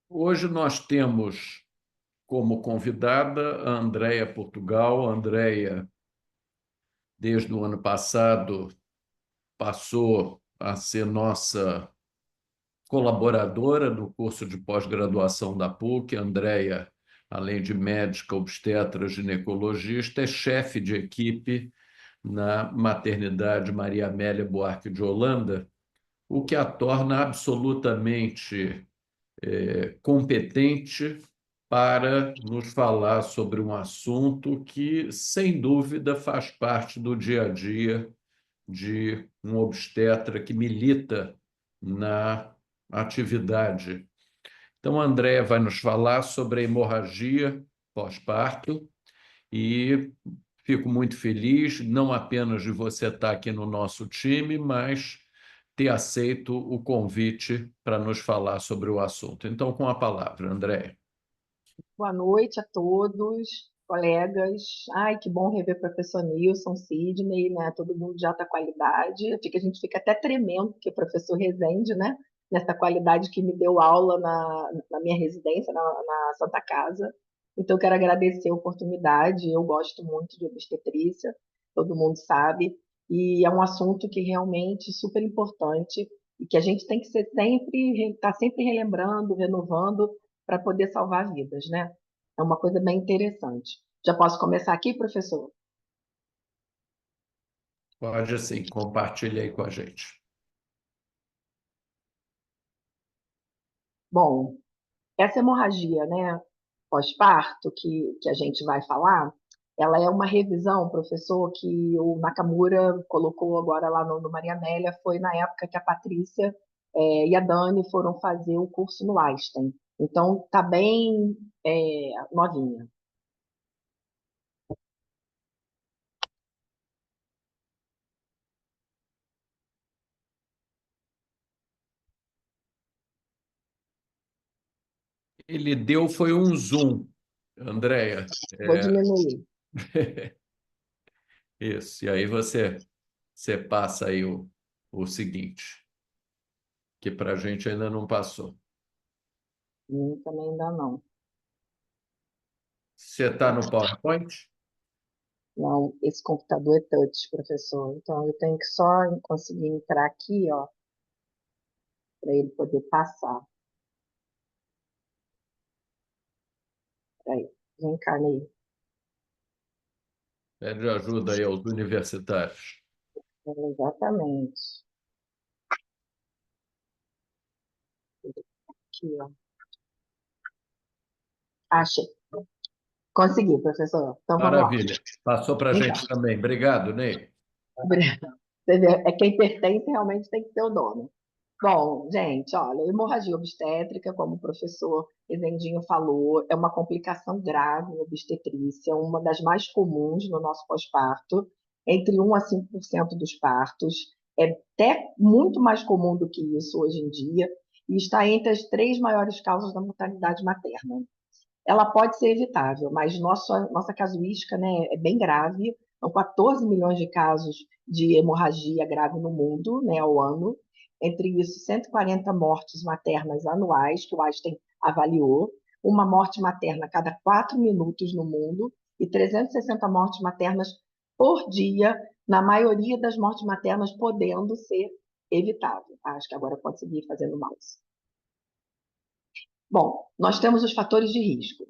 Hoje nós temos como convidada a Andréia Portugal. A Andréia, desde o ano passado, passou a ser nossa colaboradora no curso de pós-graduação da PUC. A Andréia, além de médica, obstetra, ginecologista, é chefe de equipe na maternidade Maria Amélia Buarque de Holanda, o que a torna absolutamente competente para nos falar sobre um assunto que, sem dúvida, faz parte do dia a dia de um obstetra que milita na atividade. Então, a Andréa vai nos falar sobre a hemorragia pós-parto e fico muito feliz, não apenas de você estar aqui no nosso time, mas ter aceito o convite para nos falar sobre o assunto. Então, com a palavra, Andréia. Boa noite a todos, colegas. Ai, que bom rever o professor Nilson, Sidney, né? Todo mundo de alta qualidade. A gente fica até tremendo, porque o professor Rezende, né? Nessa qualidade que me deu aula na minha residência, na Santa Casa. Então, quero agradecer a oportunidade. Eu gosto muito de obstetrícia, todo mundo sabe. E é um assunto que realmente é super importante e que a gente tem que ser sempre, estar sempre relembrando, renovando, para poder salvar vidas, né? É uma coisa bem interessante. Já posso começar aqui, professor? Pode, sim, compartilhe aí com a gente. Bom, essa hemorragia, né, pós-parto, que a gente vai falar, ela é uma revisão, professor, que o Nakamura colocou agora lá no Maria Amélia, foi na época que a Patrícia e a Dani foram fazer o curso no Einstein. Então, tá bem novinha. Ele deu foi um zoom, Andréia. Vou diminuir. Isso. E aí você passa aí o seguinte, que para a gente ainda não passou. Também ainda não. Você está no PowerPoint? Não, esse computador é touch, professor. Então, eu tenho que só conseguir entrar aqui, ó, para ele poder passar. Peraí, vem cá, Ney. Pede ajuda aí aos universitários. Exatamente. Aqui, ó. Achei. Consegui, professor. Então, vamos lá. Maravilha. Passou para a Então, gente também. Obrigado, Ney. você vê, é quem pertence realmente tem que ter o dono. Bom, gente, olha, hemorragia obstétrica, como o professor Ezendinho falou, é uma complicação grave em obstetrícia, uma das mais comuns no nosso pós-parto, entre 1 a 5% dos partos. É até muito mais comum do que isso hoje em dia, e está entre as 3 maiores causas da mortalidade materna. Ela pode ser evitável, mas nossa casuística, né, é bem grave. São 14 milhões de casos de hemorragia grave no mundo, né, ao ano. Entre isso, 140 mortes maternas anuais, que o Einstein avaliou, uma morte materna a cada 4 minutos no mundo e 360 mortes maternas por dia, na maioria das mortes maternas podendo ser evitável. Acho que agora pode seguir fazendo mouse. Bom, nós temos os fatores de risco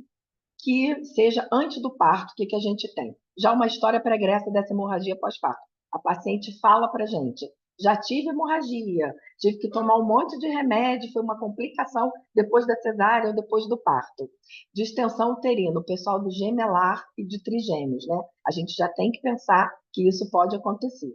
que seja antes do parto, o que, que a gente tem? Já uma história pregressa dessa hemorragia pós-parto. A paciente fala para a gente, já tive hemorragia, tive que tomar um monte de remédio, foi uma complicação depois da cesárea ou depois do parto. Distensão uterina, o pessoal do gemelar e de trigêmeos, né? A gente já tem que pensar que isso pode acontecer.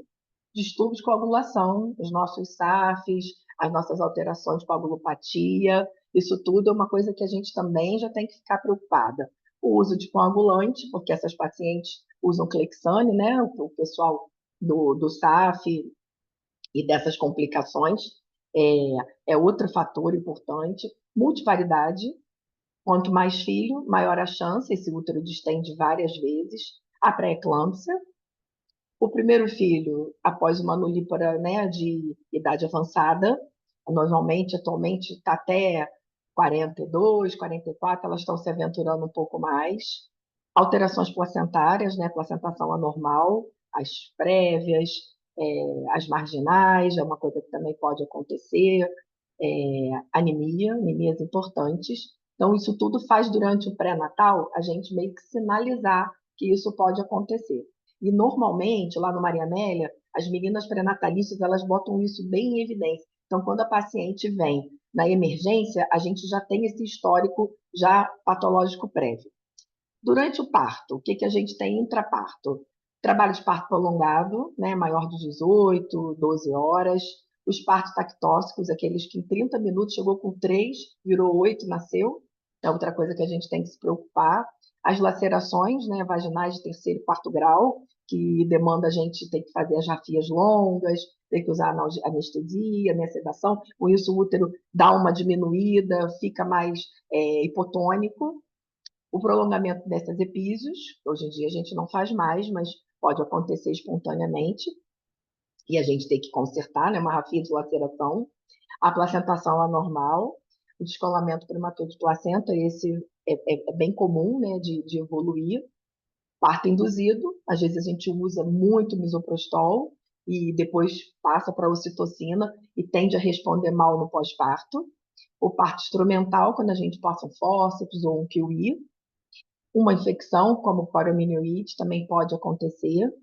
Distúrbios de coagulação, os nossos SAFs, as nossas alterações de coagulopatia, isso tudo é uma coisa que a gente também já tem que ficar preocupada. O uso de coagulante, porque essas pacientes usam Clexane, né? O pessoal do SAF e dessas complicações é outro fator importante. Multiparidade, quanto mais filho, maior a chance, esse útero distende várias vezes. A pré-eclâmpsia, o primeiro filho após uma nulípara, né, de idade avançada, Normalmente, atualmente, está até 42, 44, elas estão se aventurando um pouco mais. Alterações placentárias, né? Placentação anormal, as prévias, as marginais, é uma coisa que também pode acontecer, anemias importantes. Então, isso tudo faz durante o pré-natal a gente meio que sinalizar que isso pode acontecer. E, normalmente, lá no Maria Amélia, as meninas pré-natalistas, elas botam isso bem em evidência. Então, quando a paciente vem na emergência, a gente já tem esse histórico já patológico prévio. Durante o parto, o que, que a gente tem intraparto? Trabalho de parto prolongado, né, maior de 18, 12 horas. Os partos tactóxicos, aqueles que em 30 minutos chegou com 3, virou 8, nasceu. É outra coisa que a gente tem que se preocupar. As lacerações, né, vaginais de terceiro e quarto grau, que demanda a gente ter que fazer as rafias longas, ter que usar anestesia, né, sedação. Com isso, o útero dá uma diminuída, fica mais hipotônico. O prolongamento dessas epísios, hoje em dia a gente não faz mais, mas pode acontecer espontaneamente, e a gente tem que consertar, né, uma rafia de laceração. A placentação anormal, o descolamento prematuro de placenta, esse é bem comum, né, de evoluir. Parto induzido, às vezes a gente usa muito misoprostol e depois passa para ocitocina e tende a responder mal no pós-parto. O parto instrumental, quando a gente passa um fórceps ou um QI. Uma infecção, como poliomielite, também pode acontecer.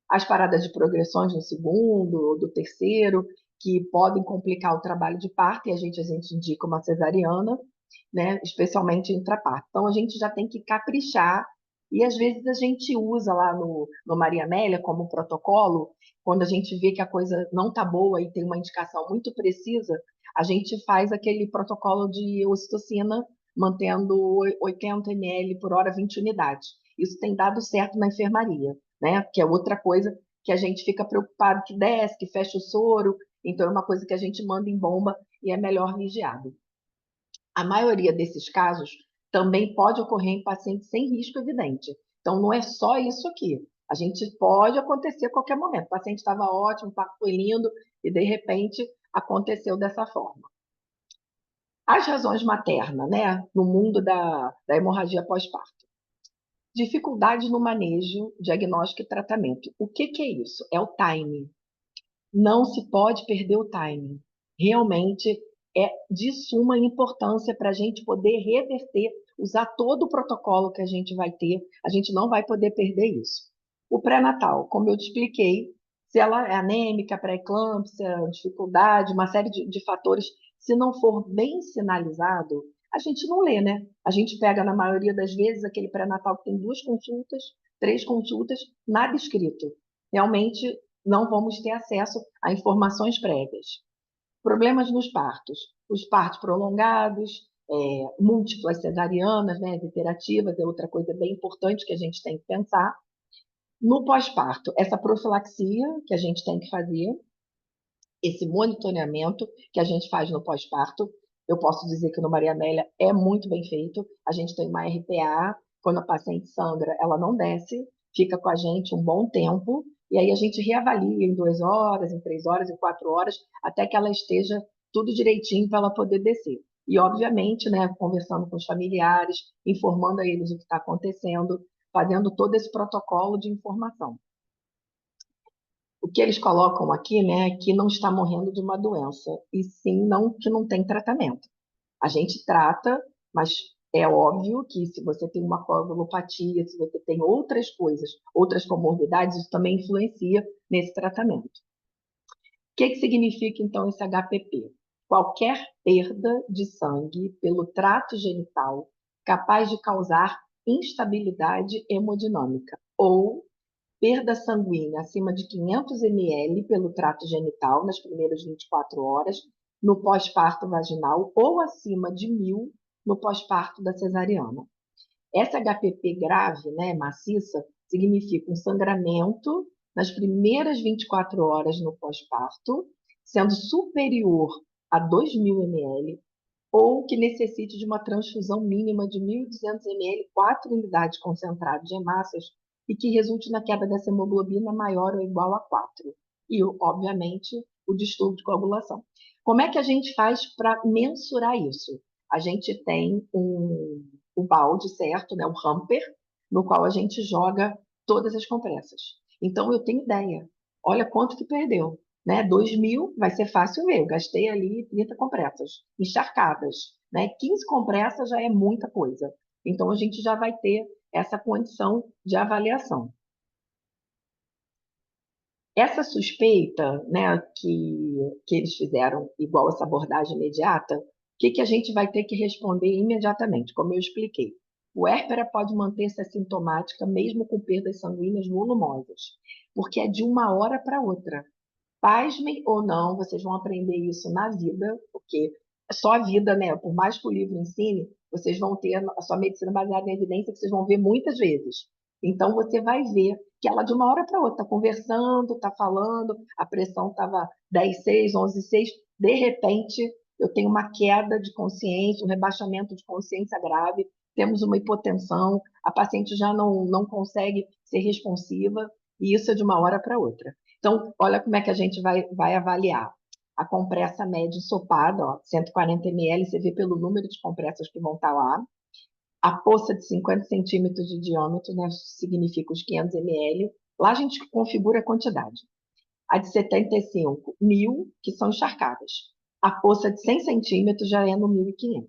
As paradas de progressões no segundo ou do terceiro, que podem complicar o trabalho de parto, e a gente indica uma cesariana, né, especialmente intraparto. Então, a gente já tem que caprichar, e às vezes a gente usa lá no Maria Amélia como protocolo, quando a gente vê que a coisa não está boa e tem uma indicação muito precisa, a gente faz aquele protocolo de ocitocina, mantendo 80 ml por hora, 20 unidades. Isso tem dado certo na enfermaria, né? Que é outra coisa que a gente fica preocupado que desce, que fecha o soro, então é uma coisa que a gente manda em bomba e é melhor vigiado. A maioria desses casos também pode ocorrer em pacientes sem risco evidente. Então, não é só isso aqui. A gente pode acontecer a qualquer momento. O paciente estava ótimo, o parto foi lindo, e de repente aconteceu dessa forma. As razões maternas, né, no mundo da hemorragia pós-parto. Dificuldade no manejo, diagnóstico e tratamento. O que é isso? É o timing. Não se pode perder o timing. Realmente é de suma importância para a gente poder reverter, usar todo o protocolo que a gente vai ter, a gente não vai poder perder isso. O pré-natal, como eu te expliquei, se ela é anêmica, pré-eclâmpsia, dificuldade, uma série de fatores, se não for bem sinalizado, a gente não lê, né? A gente pega, na maioria das vezes, aquele pré-natal que tem 2 consultas, 3 consultas, nada escrito. Realmente, não vamos ter acesso a informações prévias. Problemas nos partos. Os partos prolongados, múltiplas cesarianas, né, iterativas, é outra coisa bem importante que a gente tem que pensar. No pós-parto, essa profilaxia que a gente tem que fazer, esse monitoramento que a gente faz no pós-parto, eu posso dizer que no Maria Amélia é muito bem feito. A gente tem uma RPA, quando a paciente sangra, ela não desce, fica com a gente um bom tempo, e aí a gente reavalia em 2 horas, em 3 horas, em 4 horas, até que ela esteja tudo direitinho para ela poder descer. E, obviamente, né, conversando com os familiares, informando a eles o que está acontecendo, fazendo todo esse protocolo de informação. O que eles colocam aqui, né, é que não está morrendo de uma doença, e sim não, que não tem tratamento. A gente trata, mas é óbvio que se você tem uma coagulopatia, se você tem outras coisas, outras comorbidades, isso também influencia nesse tratamento. O que significa, então, esse HPP? Qualquer perda de sangue pelo trato genital capaz de causar instabilidade hemodinâmica ou perda sanguínea acima de 500 ml pelo trato genital nas primeiras 24 horas, no pós-parto vaginal, ou acima de 1.000 no pós-parto da cesariana. Essa HPP grave, né, maciça, significa um sangramento nas primeiras 24 horas no pós-parto, sendo superior a 2.000 ml, ou que necessite de uma transfusão mínima de 1.200 ml, 4 unidades concentradas de hemácias, e que resulte na queda dessa hemoglobina maior ou igual a 4. E, obviamente, o distúrbio de coagulação. Como é que a gente faz para mensurar isso? A gente tem um balde, certo, né? Um hamper, no qual a gente joga todas as compressas. Então, eu tenho ideia. Olha quanto que perdeu. Né? 2.000 vai ser fácil ver. Eu gastei ali 30 compressas encharcadas. Né? 15 compressas já é muita coisa. Então, a gente já vai ter essa condição de avaliação. Essa suspeita, né, que eles fizeram igual essa abordagem imediata, o que a gente vai ter que responder imediatamente? Como eu expliquei, o hérpera pode manter-se assintomática mesmo com perdas sanguíneas volumosas, porque é de uma hora para outra. Pasmem ou não, vocês vão aprender isso na vida, porque só a vida, né? Por mais que o livro ensine, vocês vão ter a sua medicina baseada em evidência que vocês vão ver muitas vezes. Então, você vai ver que ela, de uma hora para outra, está conversando, está falando, a pressão estava 10,6, 11,6, de repente, eu tenho uma queda de consciência, um rebaixamento de consciência grave, temos uma hipotensão, a paciente já não consegue ser responsiva, e isso é de uma hora para outra. Então, olha como é que a gente vai avaliar. A compressa média ensopada, ó, 140 ml, você vê pelo número de compressas que vão estar lá. A poça de 50 centímetros de diâmetro, né, significa os 500 ml. Lá a gente configura a quantidade. A de 75, 1.000, que são encharcadas. A poça de 100 centímetros já é no 1.500.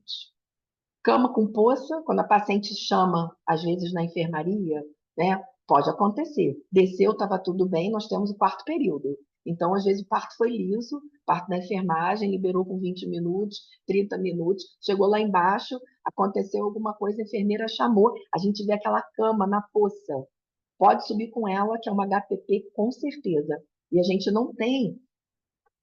Cama com poça, quando a paciente chama, às vezes na enfermaria, né? Pode acontecer. Desceu, estava tudo bem, nós temos o quarto período. Então, às vezes, o parto foi liso, parto da enfermagem, liberou com 20 minutos, 30 minutos, chegou lá embaixo, aconteceu alguma coisa, a enfermeira chamou, a gente vê aquela cama na poça. Pode subir com ela, que é uma HPP, com certeza. E a gente não tem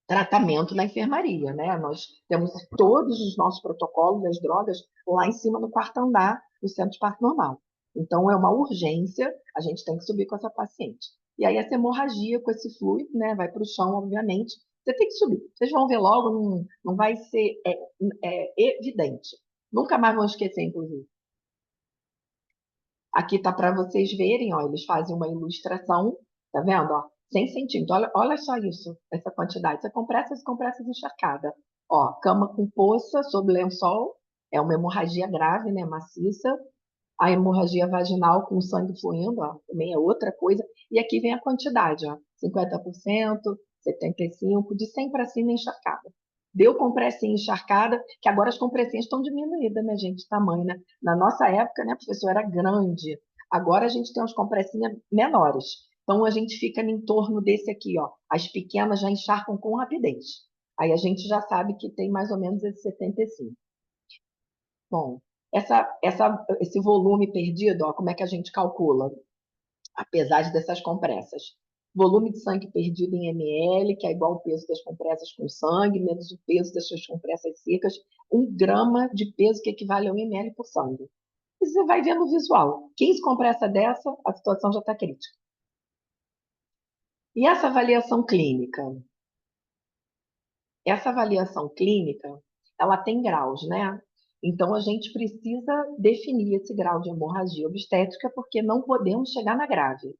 tratamento na enfermaria, né? Nós temos todos os nossos protocolos das drogas lá em cima no quarto andar do centro de parto normal. Então, é uma urgência, a gente tem que subir com essa paciente. E aí, essa hemorragia com esse fluido, né, vai para o chão, obviamente, você tem que subir. Vocês vão ver logo, não vai ser evidente. Nunca mais vão esquecer, inclusive. Aqui tá para vocês verem, ó, eles fazem uma ilustração, tá vendo, ó? 100 centímetros, olha só isso, essa quantidade. Você compressas encharcada. Ó, cama com poça sob lençol, é uma hemorragia grave, né, maciça. A hemorragia vaginal com sangue fluindo, ó, também é outra coisa. E aqui vem a quantidade, ó, 50%, 75%, de 100 para cima encharcada. Deu compressinha encharcada, que agora as compressinhas estão diminuídas, né, gente, de tamanho, né? Na nossa época, né, professor, era grande. Agora a gente tem umas compressinhas menores. Então a gente fica em torno desse aqui, ó. As pequenas já encharcam com rapidez. Aí a gente já sabe que tem mais ou menos esse 75. Bom, esse volume perdido, ó, como é que a gente calcula? Apesar dessas compressas. Volume de sangue perdido em ml, que é igual ao peso das compressas com sangue, menos o peso das suas compressas secas, 1 grama de peso que equivale a 1 ml por sangue. E você vai ver no visual. 15 compressas dessa, a situação já está crítica. E essa avaliação clínica? Essa avaliação clínica, ela tem graus, né? Então, a gente precisa definir esse grau de hemorragia obstétrica, porque não podemos chegar na grave.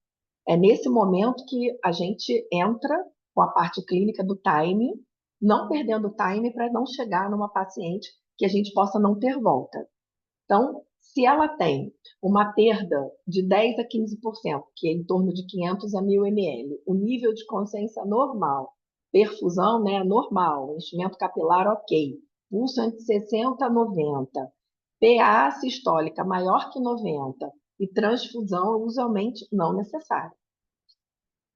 É nesse momento que a gente entra com a parte clínica do time, não perdendo time para não chegar numa paciente que a gente possa não ter volta. Então, se ela tem uma perda de 10 a 15%, que é em torno de 500 a 1.000 ml, o nível de consciência normal, perfusão, né, normal, enchimento capilar, ok, pulso entre 60 a 90, PA sistólica maior que 90 e transfusão usualmente não necessária.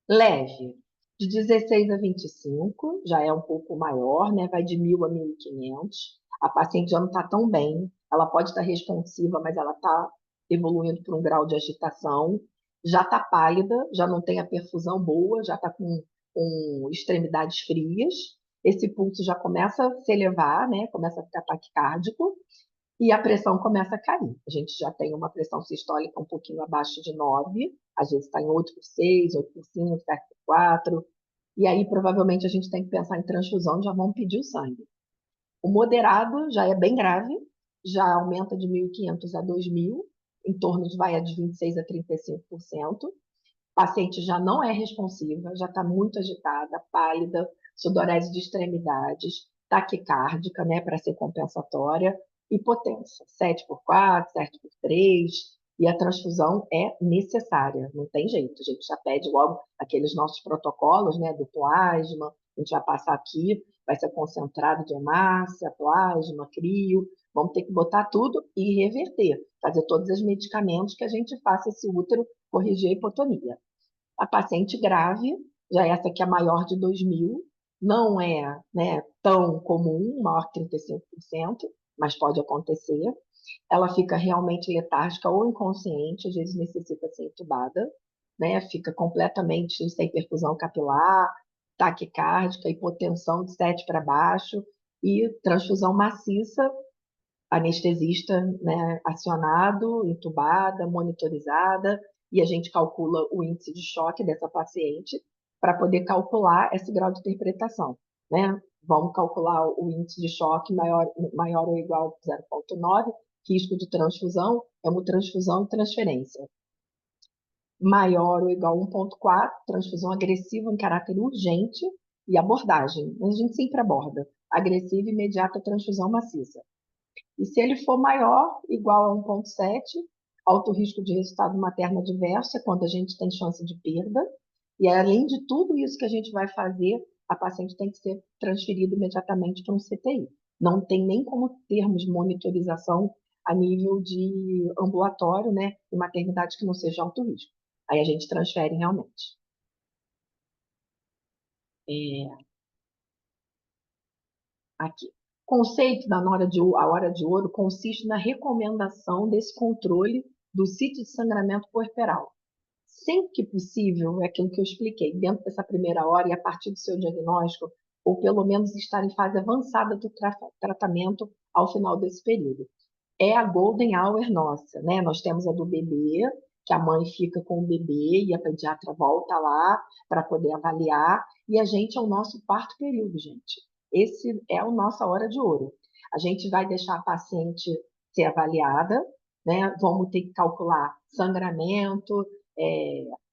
Leve, de 16 a 25, já é um pouco maior, né? Vai de 1.000 a 1.500. A paciente já não está tão bem, ela pode estar responsiva, mas ela está evoluindo para um grau de agitação. Já está pálida, já não tem a perfusão boa, já está com extremidades frias. Esse pulso já começa a se elevar, né? Começa a ficar taquicárdico e a pressão começa a cair. A gente já tem uma pressão sistólica um pouquinho abaixo de 9, às vezes está em 8/6, 8/5, 7/4, e aí provavelmente a gente tem que pensar em transfusão, já vão pedir o sangue. O moderado já é bem grave, já aumenta de 1.500 a 2.000, em torno de, vai de 26 a 35%. A paciente já não é responsiva, já está muito agitada, pálida, sudorese de extremidades, taquicárdica, né, para ser compensatória, hipotensão, 7x4, 7x3, e a transfusão é necessária, não tem jeito, a gente já pede logo aqueles nossos protocolos, né, do plasma, a gente vai passar aqui, vai ser concentrado de hemácia, plasma, crio, vamos ter que botar tudo e reverter, fazer todos os medicamentos que a gente faça esse útero corrigir a hipotonia. A paciente grave, já essa que é maior de 2.000, não é, né, tão comum, maior que 35%, mas pode acontecer. Ela fica realmente letárgica ou inconsciente, às vezes necessita ser entubada, né, fica completamente sem perfusão capilar, taquicárdica, hipotensão de 7 para baixo e transfusão maciça, anestesista, né, acionado, entubada, monitorizada, e a gente calcula o índice de choque dessa paciente para poder calcular esse grau de interpretação, né? Vamos calcular o índice de choque maior ou igual a 0,9, risco de transfusão, hemotransfusão e transferência. Maior ou igual a 1,4, transfusão agressiva em caráter urgente e abordagem. A gente sempre aborda. Agressiva e imediata transfusão maciça. E se ele for maior, igual a 1,7, alto risco de resultado materno adverso, é quando a gente tem chance de perda. E além de tudo isso que a gente vai fazer, a paciente tem que ser transferida imediatamente para um CTI. Não tem nem como termos monitorização a nível de ambulatório, né, e maternidade que não seja alto risco. Aí a gente transfere realmente. Aqui. Conceito da a hora de ouro consiste na recomendação desse controle do sítio de sangramento puerperal. Sempre que possível, é aquilo que eu expliquei, dentro dessa primeira hora e a partir do seu diagnóstico, ou pelo menos estar em fase avançada do tratamento ao final desse período. É a golden hour nossa, né? Nós temos a do bebê, que a mãe fica com o bebê e a pediatra volta lá para poder avaliar, e a gente é o nosso quarto período, gente. Esse é a nossa hora de ouro. A gente vai deixar a paciente ser avaliada, né? Vamos ter que calcular sangramento,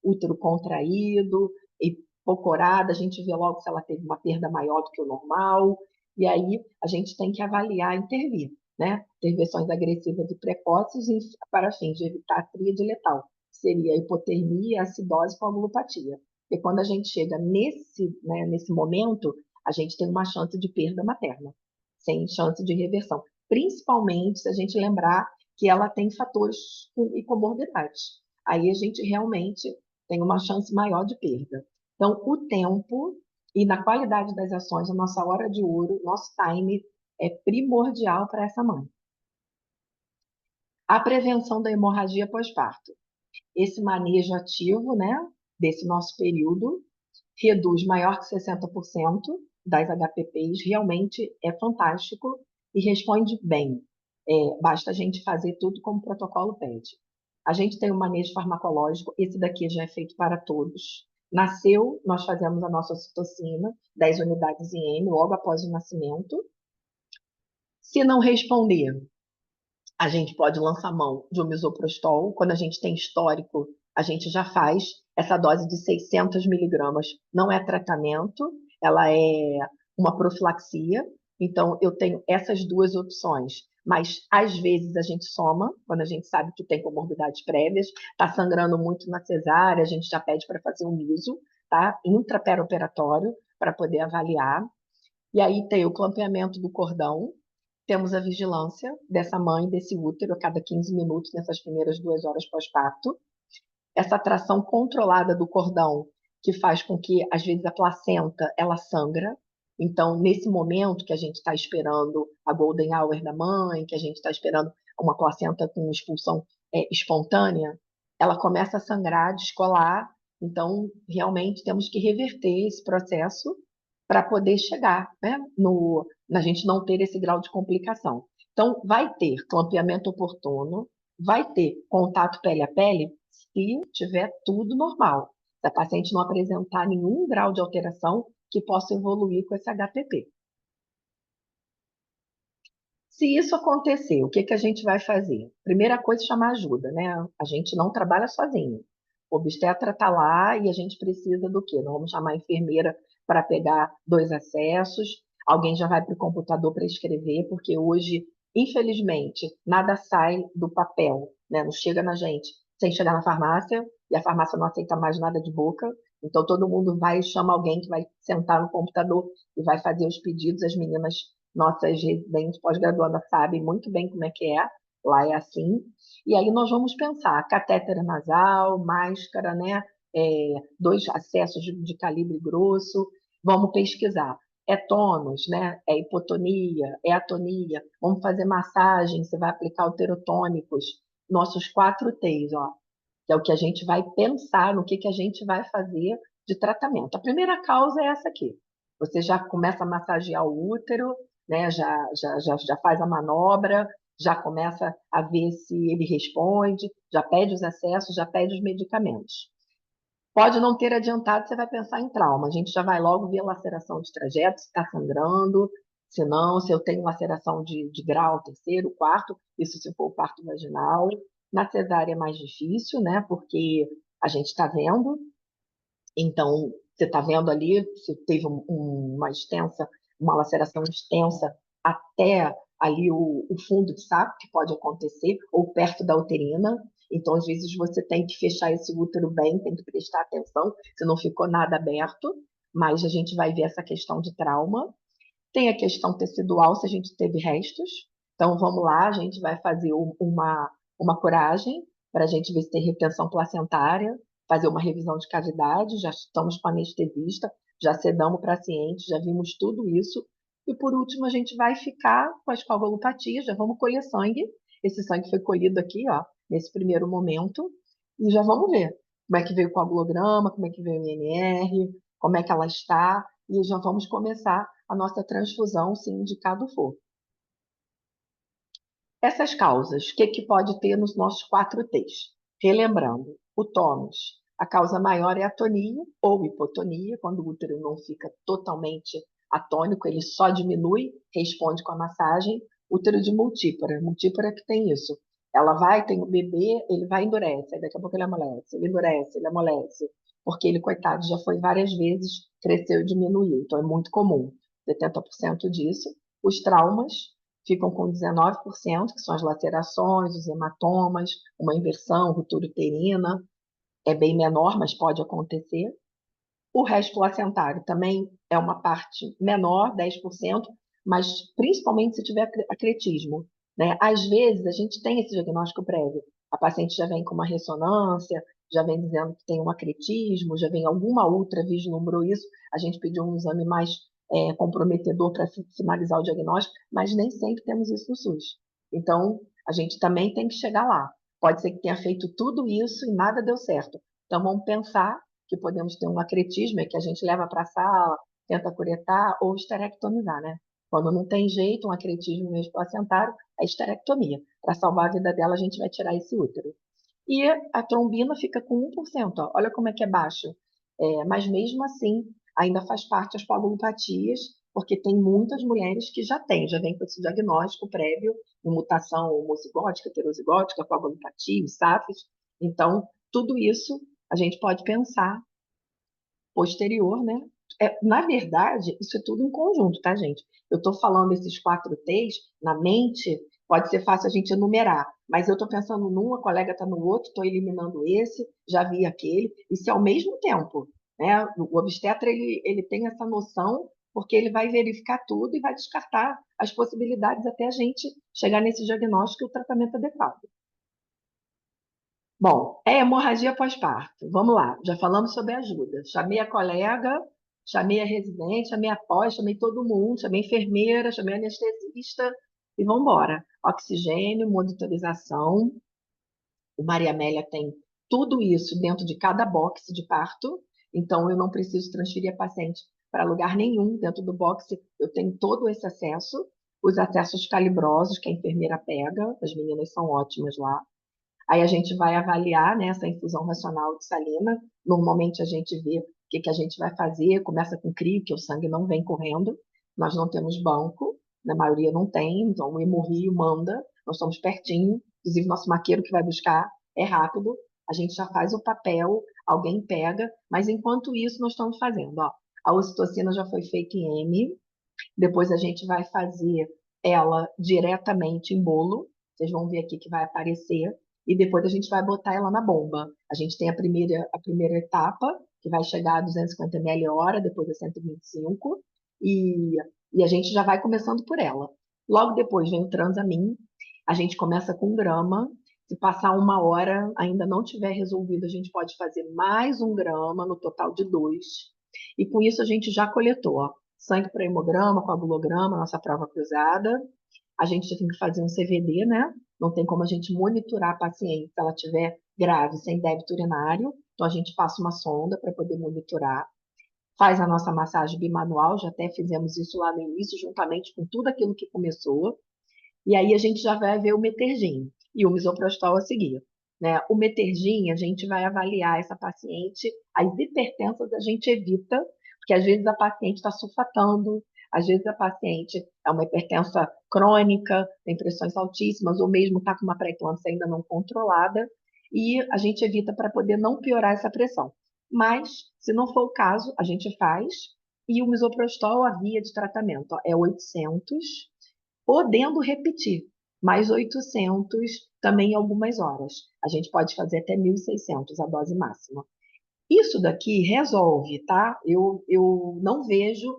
útero contraído, hipocorada, a gente vê logo se ela teve uma perda maior do que o normal, e aí a gente tem que avaliar, intervir, né? Intervenções agressivas e precoces para fins de evitar a tríade letal, seria a hipotermia, a acidose com a coagulopatia. E quando a gente chega nesse momento, a gente tem uma chance de perda materna, sem chance de reversão. Principalmente se a gente lembrar que ela tem fatores e comorbidades. Aí a gente realmente tem uma chance maior de perda. Então, o tempo e na qualidade das ações, a nossa hora de ouro, nosso time é primordial para essa mãe. A prevenção da hemorragia pós-parto. Esse manejo ativo, né, desse nosso período, reduz maior que 60% das HPPs, realmente é fantástico e responde bem. Basta a gente fazer tudo como o protocolo pede. A gente tem um manejo farmacológico, esse daqui já é feito para todos. Nasceu, nós fazemos a nossa ocitocina, 10 unidades em M, logo após o nascimento. Se não responder, a gente pode lançar mão de um misoprostol. Quando a gente tem histórico, a gente já faz. Essa dose de 600 miligramas não é tratamento, ela é uma profilaxia. Então, eu tenho essas duas opções. Mas, às vezes, a gente soma, quando a gente sabe que tem comorbidades prévias, está sangrando muito na cesárea, a gente já pede para fazer um miso, tá? Intraperoperatório, para poder avaliar. E aí tem o clampeamento do cordão, temos a vigilância dessa mãe, desse útero, a cada 15 minutos, nessas primeiras 2 horas pós-parto. Essa tração controlada do cordão, que faz com que, às vezes, a placenta, ela sangra. Então, nesse momento que a gente está esperando a golden hour da mãe, que a gente está esperando uma placenta com expulsão espontânea, ela começa a sangrar, descolar. Então, realmente, temos que reverter esse processo para poder chegar, né, na gente não ter esse grau de complicação. Então, vai ter clampeamento oportuno, vai ter contato pele a pele, se tiver tudo normal. Se a paciente não apresentar nenhum grau de alteração que possa evoluir com esse HPP. Se isso acontecer, o que que a gente vai fazer? Primeira coisa, chamar ajuda, né? A gente não trabalha sozinho. O obstetra está lá e a gente precisa do quê? Nós vamos chamar a enfermeira para pegar 2 acessos. alguém já vai para o computador para escrever, porque hoje, infelizmente, nada sai do papel, né? Não chega na gente sem chegar na farmácia, e a farmácia não aceita mais nada de boca, então todo mundo vai e chama alguém que vai sentar no computador e vai fazer os pedidos. As meninas, nossas residentes pós-graduandas, sabem muito bem como é que é, lá é assim. E aí nós vamos pensar catéter nasal, máscara, né? Dois acessos de calibre grosso, vamos pesquisar. É tônus, né? É hipotonia, é atonia. Vamos fazer massagem, você vai aplicar alterotônicos, nossos 4Ts, ó, que é o que a gente vai pensar no que a gente vai fazer de tratamento. A primeira causa é essa aqui. Você já começa a massagear o útero, né? Já faz a manobra, já começa a ver se ele responde, já pede os acessos, já pede os medicamentos. Pode não ter adiantado, você vai pensar em trauma. A gente já vai logo ver a laceração de trajeto, se está sangrando, se não, se eu tenho laceração de grau, terceiro, quarto, isso se for o parto vaginal. Na cesárea é mais difícil, né? Porque a gente está vendo, então você está vendo ali, se teve uma laceração extensa até ali o fundo de saco, que pode acontecer, ou perto da uterina. Então, às vezes, você tem que fechar esse útero bem, tem que prestar atenção, se não ficou nada aberto, mas a gente vai ver essa questão de trauma. Tem a questão tecidual, se a gente teve restos. Então, vamos lá, a gente vai fazer uma curagem para a gente ver se tem retenção placentária, fazer uma revisão de cavidade, já estamos com anestesista, já sedamos o paciente, já vimos tudo isso. E, por último, a gente vai ficar com as coagulopatias, já vamos colher sangue. Esse sangue foi colhido aqui, ó, nesse primeiro momento, e já vamos ver como é que veio o coagulograma, como é que veio o INR, como é que ela está, e já vamos começar a nossa transfusão, se indicado for. Essas causas, o que pode ter nos nossos 4Ts? Relembrando, o tônus, a causa maior é a atonia ou hipotonia, quando o útero não fica totalmente atônico, ele só diminui, responde com a massagem. Útero de multípara que tem isso. Ela vai, tem o bebê, ele vai endurece, aí daqui a pouco ele amolece, ele endurece, ele amolece, porque ele, coitado, já foi várias vezes, cresceu e diminuiu, então é muito comum, 70% disso. Os traumas, ficam com 19%, que são as lacerações, os hematomas, uma inversão, ruptura uterina, é bem menor, mas pode acontecer. O resto placentário também é uma parte menor, 10%, mas principalmente se tiver acretismo, né? Às vezes a gente tem esse diagnóstico prévio, a paciente já vem com uma ressonância, já vem dizendo que tem um acretismo, já vem alguma outra vislumbrou isso, a gente pediu um exame mais comprometedor para finalizar o diagnóstico, mas nem sempre temos isso no SUS. Então, a gente também tem que chegar lá. Pode ser que tenha feito tudo isso e nada deu certo. Então, vamos pensar que podemos ter um acretismo, que a gente leva para a sala, tenta curetar ou esterectomizar, né? Quando não tem jeito, um acretismo mesmo placentário, é esterectomia. Para salvar a vida dela, a gente vai tirar esse útero. E a trombina fica com 1%, ó. Olha como é que é baixo. Mas mesmo assim, ainda faz parte das coagulopatias, porque tem muitas mulheres que já vem com esse diagnóstico prévio, de mutação homozigótica, heterozigótica, coagulopatia, SAFs. Então, tudo isso a gente pode pensar posterior, né? Na verdade, isso é tudo em conjunto, tá, gente? Eu estou falando esses 4Ts na mente, pode ser fácil a gente enumerar, mas eu estou pensando num, a colega está no outro, estou eliminando esse, já vi aquele, isso é ao mesmo tempo, né? O obstetra, ele tem essa noção, porque ele vai verificar tudo e vai descartar as possibilidades até a gente chegar nesse diagnóstico e o tratamento adequado. Bom, é hemorragia pós-parto. Vamos lá, já falamos sobre ajuda. Chamei a colega, chamei a residente, chamei a pós, chamei todo mundo, chamei a enfermeira, chamei a anestesista e vamos embora. Oxigênio, monitorização. O Maria Amélia tem tudo isso dentro de cada box de parto, então eu não preciso transferir a paciente para lugar nenhum dentro do box, eu tenho todo esse acesso, os acessos calibrosos que a enfermeira pega, as meninas são ótimas lá. Aí a gente vai avaliar, né, essa infusão racional de salina. Normalmente a gente vê o que a gente vai fazer, começa com crio, que o sangue não vem correndo. Nós não temos banco, na maioria não tem, então o hemorrio manda, nós estamos pertinho, inclusive nosso maqueiro que vai buscar é rápido, a gente já faz o papel, alguém pega, mas enquanto isso nós estamos fazendo, ó, a ocitocina já foi feita em M, Depois a gente vai fazer ela diretamente em bolo. Vocês vão ver aqui que vai aparecer. E depois a gente vai botar ela na bomba. A gente tem a primeira etapa, que vai chegar a 250 ml hora, depois a 125. E, e a gente já vai começando por ela. Logo depois vem o Transamin. A gente começa com 1 grama. Se passar 1 hora, ainda não tiver resolvido, a gente pode fazer mais 1 grama, no total de 2. E com isso a gente já coletou, ó, sangue para hemograma, coagulograma, nossa prova cruzada. A gente tem que fazer um CVD, né? Não tem como a gente monitorar a paciente se ela estiver grave, sem débito urinário. Então a gente passa uma sonda para poder monitorar. Faz a nossa massagem bimanual, já até fizemos isso lá no início, juntamente com tudo aquilo que começou. E aí a gente já vai ver o Metergin e o misoprostol a seguir. Né? O Metergin, a gente vai avaliar essa paciente, as hipertensas a gente evita, porque às vezes a paciente está sulfatando, às vezes a paciente é uma hipertensa crônica, tem pressões altíssimas, ou mesmo está com uma pré-eclâmpsia ainda não controlada, e a gente evita para poder não piorar essa pressão. Mas, se não for o caso, a gente faz, e o misoprostol, a via de tratamento, ó, é 800, podendo repetir, mais 800 também em algumas horas. A gente pode fazer até 1.600 a dose máxima. Isso daqui resolve, tá? Eu não vejo,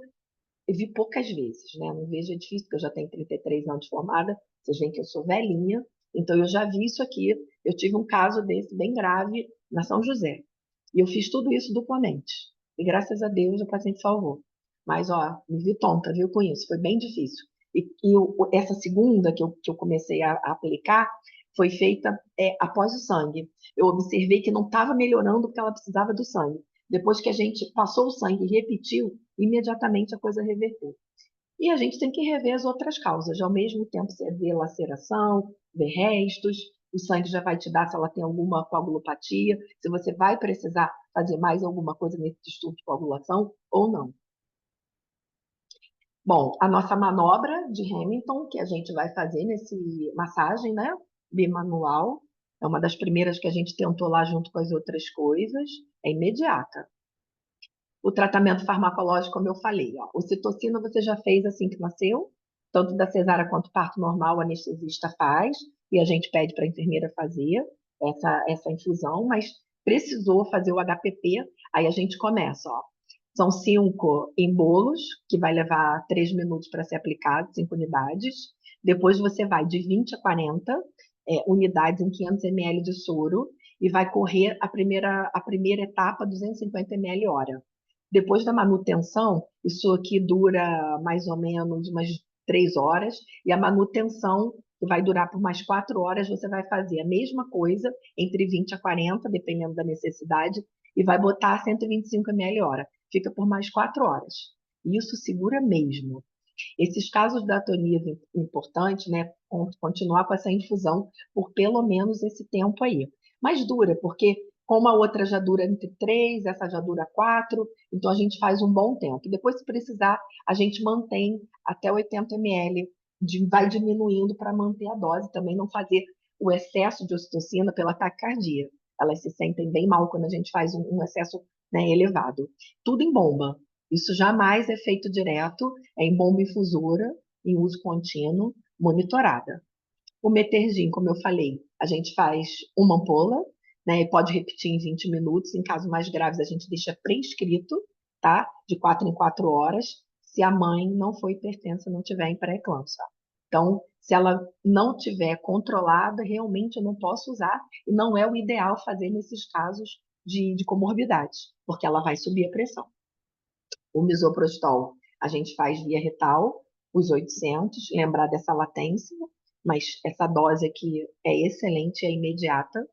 eu vi poucas vezes, né? Não vejo, é difícil, porque eu já tenho 33 anos de formada, vocês veem que eu sou velhinha, então eu já vi isso aqui. Eu tive um caso desse bem grave na São José. E eu fiz tudo isso duplamente. E graças a Deus o paciente salvou. Mas, ó, me vi tonta, viu, com isso. Foi bem difícil. Essa segunda que eu comecei a aplicar foi feita após o sangue. Eu observei que não estava melhorando porque ela precisava do sangue. Depois que a gente passou o sangue e repetiu, imediatamente a coisa reverteu. E a gente tem que rever as outras causas. Ao mesmo tempo, você vê laceração, vê restos, o sangue já vai te dar se ela tem alguma coagulopatia, se você vai precisar fazer mais alguma coisa nesse distúrbio de coagulação ou não. Bom, a nossa manobra de Hamilton, que a gente vai fazer nesse massagem, né, bimanual, é uma das primeiras que a gente tentou lá junto com as outras coisas, é imediata. O tratamento farmacológico, como eu falei, ó, ocitocina você já fez assim que nasceu, tanto da cesárea quanto parto normal, o anestesista faz, e a gente pede para a enfermeira fazer essa infusão, mas precisou fazer o HPP, aí a gente começa, ó. São 5 embolos, que vai levar 3 minutos para ser aplicado, 5 unidades. Depois você vai de 20 a 40 unidades em 500 ml de soro e vai correr a primeira etapa, 250 ml hora. Depois da manutenção, isso aqui dura mais ou menos umas 3 horas, e a manutenção, que vai durar por mais 4 horas, você vai fazer a mesma coisa, entre 20 a 40, dependendo da necessidade, e vai botar 125 ml hora. Fica por mais 4 horas. E isso segura mesmo. Esses casos da atonia importantes, né, continuar com essa infusão por pelo menos esse tempo aí. Mas dura, porque como a outra já dura entre 3, essa já dura 4, então a gente faz um bom tempo. Depois, se precisar, a gente mantém até 80 ml, vai diminuindo para manter a dose, também não fazer o excesso de ocitocina pela taquicardia. Elas se sentem bem mal quando a gente faz um excesso, né, elevado. Tudo em bomba. Isso jamais é feito direto, é em bomba infusora, em uso contínuo, monitorada. O Metergin, como eu falei, a gente faz uma ampola, né, e pode repetir em 20 minutos. Em casos mais graves, a gente deixa prescrito, tá? De 4 em 4 horas, se a mãe não for hipertensa, não tiver em pré-eclâmpsia. Então, se ela não tiver controlada, realmente eu não posso usar, e não é o ideal fazer nesses casos de comorbidade, porque ela vai subir a pressão. O misoprostol a gente faz via retal, os 800, lembrar dessa latência, mas essa dose aqui é excelente, é imediata.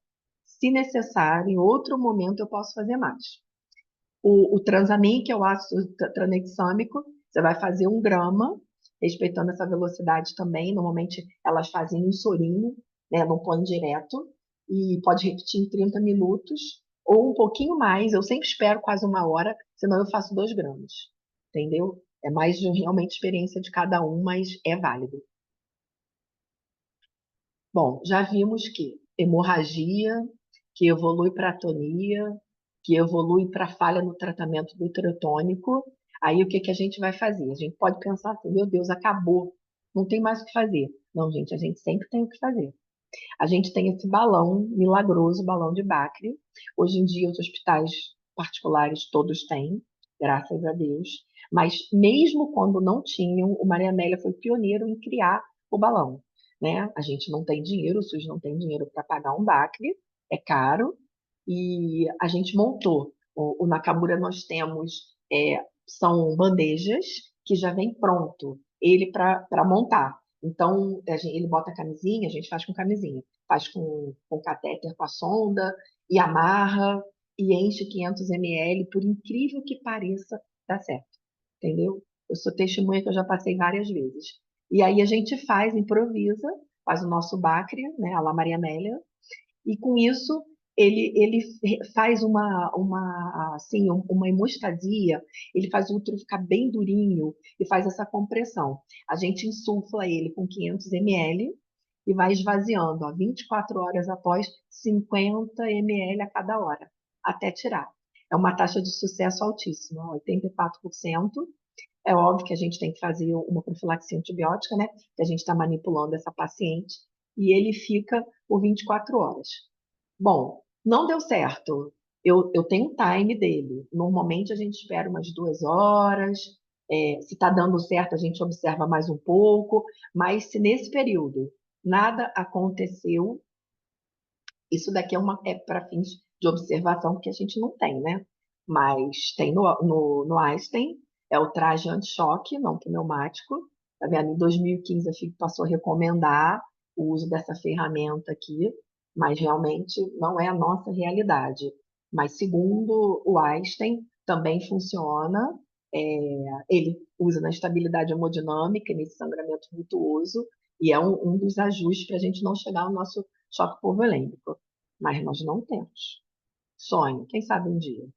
Se necessário, em outro momento eu posso fazer mais. O Transamin, que é o ácido tranexâmico, você vai fazer 1 grama, respeitando essa velocidade também. Normalmente elas fazem um sorinho, né, não põe direto, e pode repetir em 30 minutos, ou um pouquinho mais. Eu sempre espero quase 1 hora, senão eu faço 2 gramas, entendeu? É mais realmente experiência de cada um, mas é válido. Bom, já vimos que hemorragia, que evolui para atonia, que evolui para falha no tratamento do hipertônico, Aí o que que a gente vai fazer? A gente pode pensar assim, meu Deus, acabou, não tem mais o que fazer. Não, gente, a gente sempre tem o que fazer. A gente tem esse balão milagroso, balão de Bacre. Hoje em dia, os hospitais particulares todos têm, graças a Deus. Mas mesmo quando não tinham, o Maria Amélia foi pioneiro em criar o balão, né? A gente não tem dinheiro, o SUS não tem dinheiro para pagar um Bacre, é caro, e a gente montou. O Nakamura nós temos, são bandejas que já vem pronto, ele para montar. Então, ele bota a camisinha, a gente faz com camisinha, faz com catéter, com a sonda, e amarra, e enche 500 ml, por incrível que pareça, dá certo, entendeu? Eu sou testemunha que eu já passei várias vezes. E aí a gente faz, improvisa, faz o nosso Bacre, né, a La Maria Amélia, e com isso ele faz assim, uma hemostasia, ele faz o útero ficar bem durinho e faz essa compressão. A gente insufla ele com 500 ml e vai esvaziando, ó, 24 horas após 50 ml a cada hora, até tirar. É uma taxa de sucesso altíssima, 84%. É óbvio que a gente tem que fazer uma profilaxia antibiótica, né? Que a gente está manipulando essa paciente e ele fica por 24 horas. Bom, não deu certo. Eu tenho um time dele. Normalmente a gente espera umas 2 horas. Se está dando certo, a gente observa mais um pouco. Mas se nesse período nada aconteceu, isso daqui é para fins de observação, porque a gente não tem, né? Mas tem no Einstein, é o traje anti-choque, não pneumático. Tá vendo? Em 2015, a FIC passou a recomendar o uso dessa ferramenta aqui, mas realmente não é a nossa realidade. Mas segundo o Einstein, também funciona. é, Ele usa na estabilidade hemodinâmica, nesse sangramento virtuoso, e é um dos ajustes para a gente não chegar ao nosso choque hipovolêmico. Mas nós não temos. Sonho, quem sabe um dia.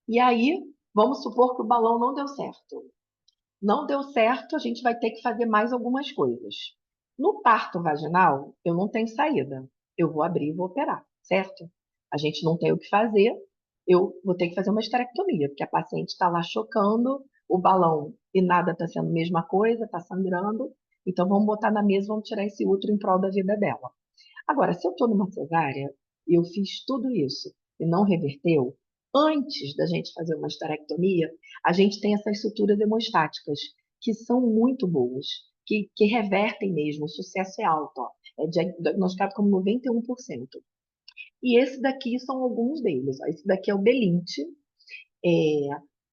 E aí, vamos supor que o balão não deu certo. Não deu certo, a gente vai ter que fazer mais algumas coisas. No parto vaginal, eu não tenho saída. Eu vou abrir e vou operar, certo? A gente não tem o que fazer, eu vou ter que fazer uma esterectomia, porque a paciente está lá chocando o balão e nada está sendo a mesma coisa, está sangrando. Então, vamos botar na mesa, vamos tirar esse útero em prol da vida dela. Agora, se eu estou numa cesárea e eu fiz tudo isso e não reverteu, antes da gente fazer uma esterectomia, a gente tem essas suturas hemostáticas, que são muito boas, que revertem mesmo, o sucesso é alto, ó, é diagnosticado como 91%. E esse daqui são alguns deles. Ó. Esse daqui é o Belinte. É,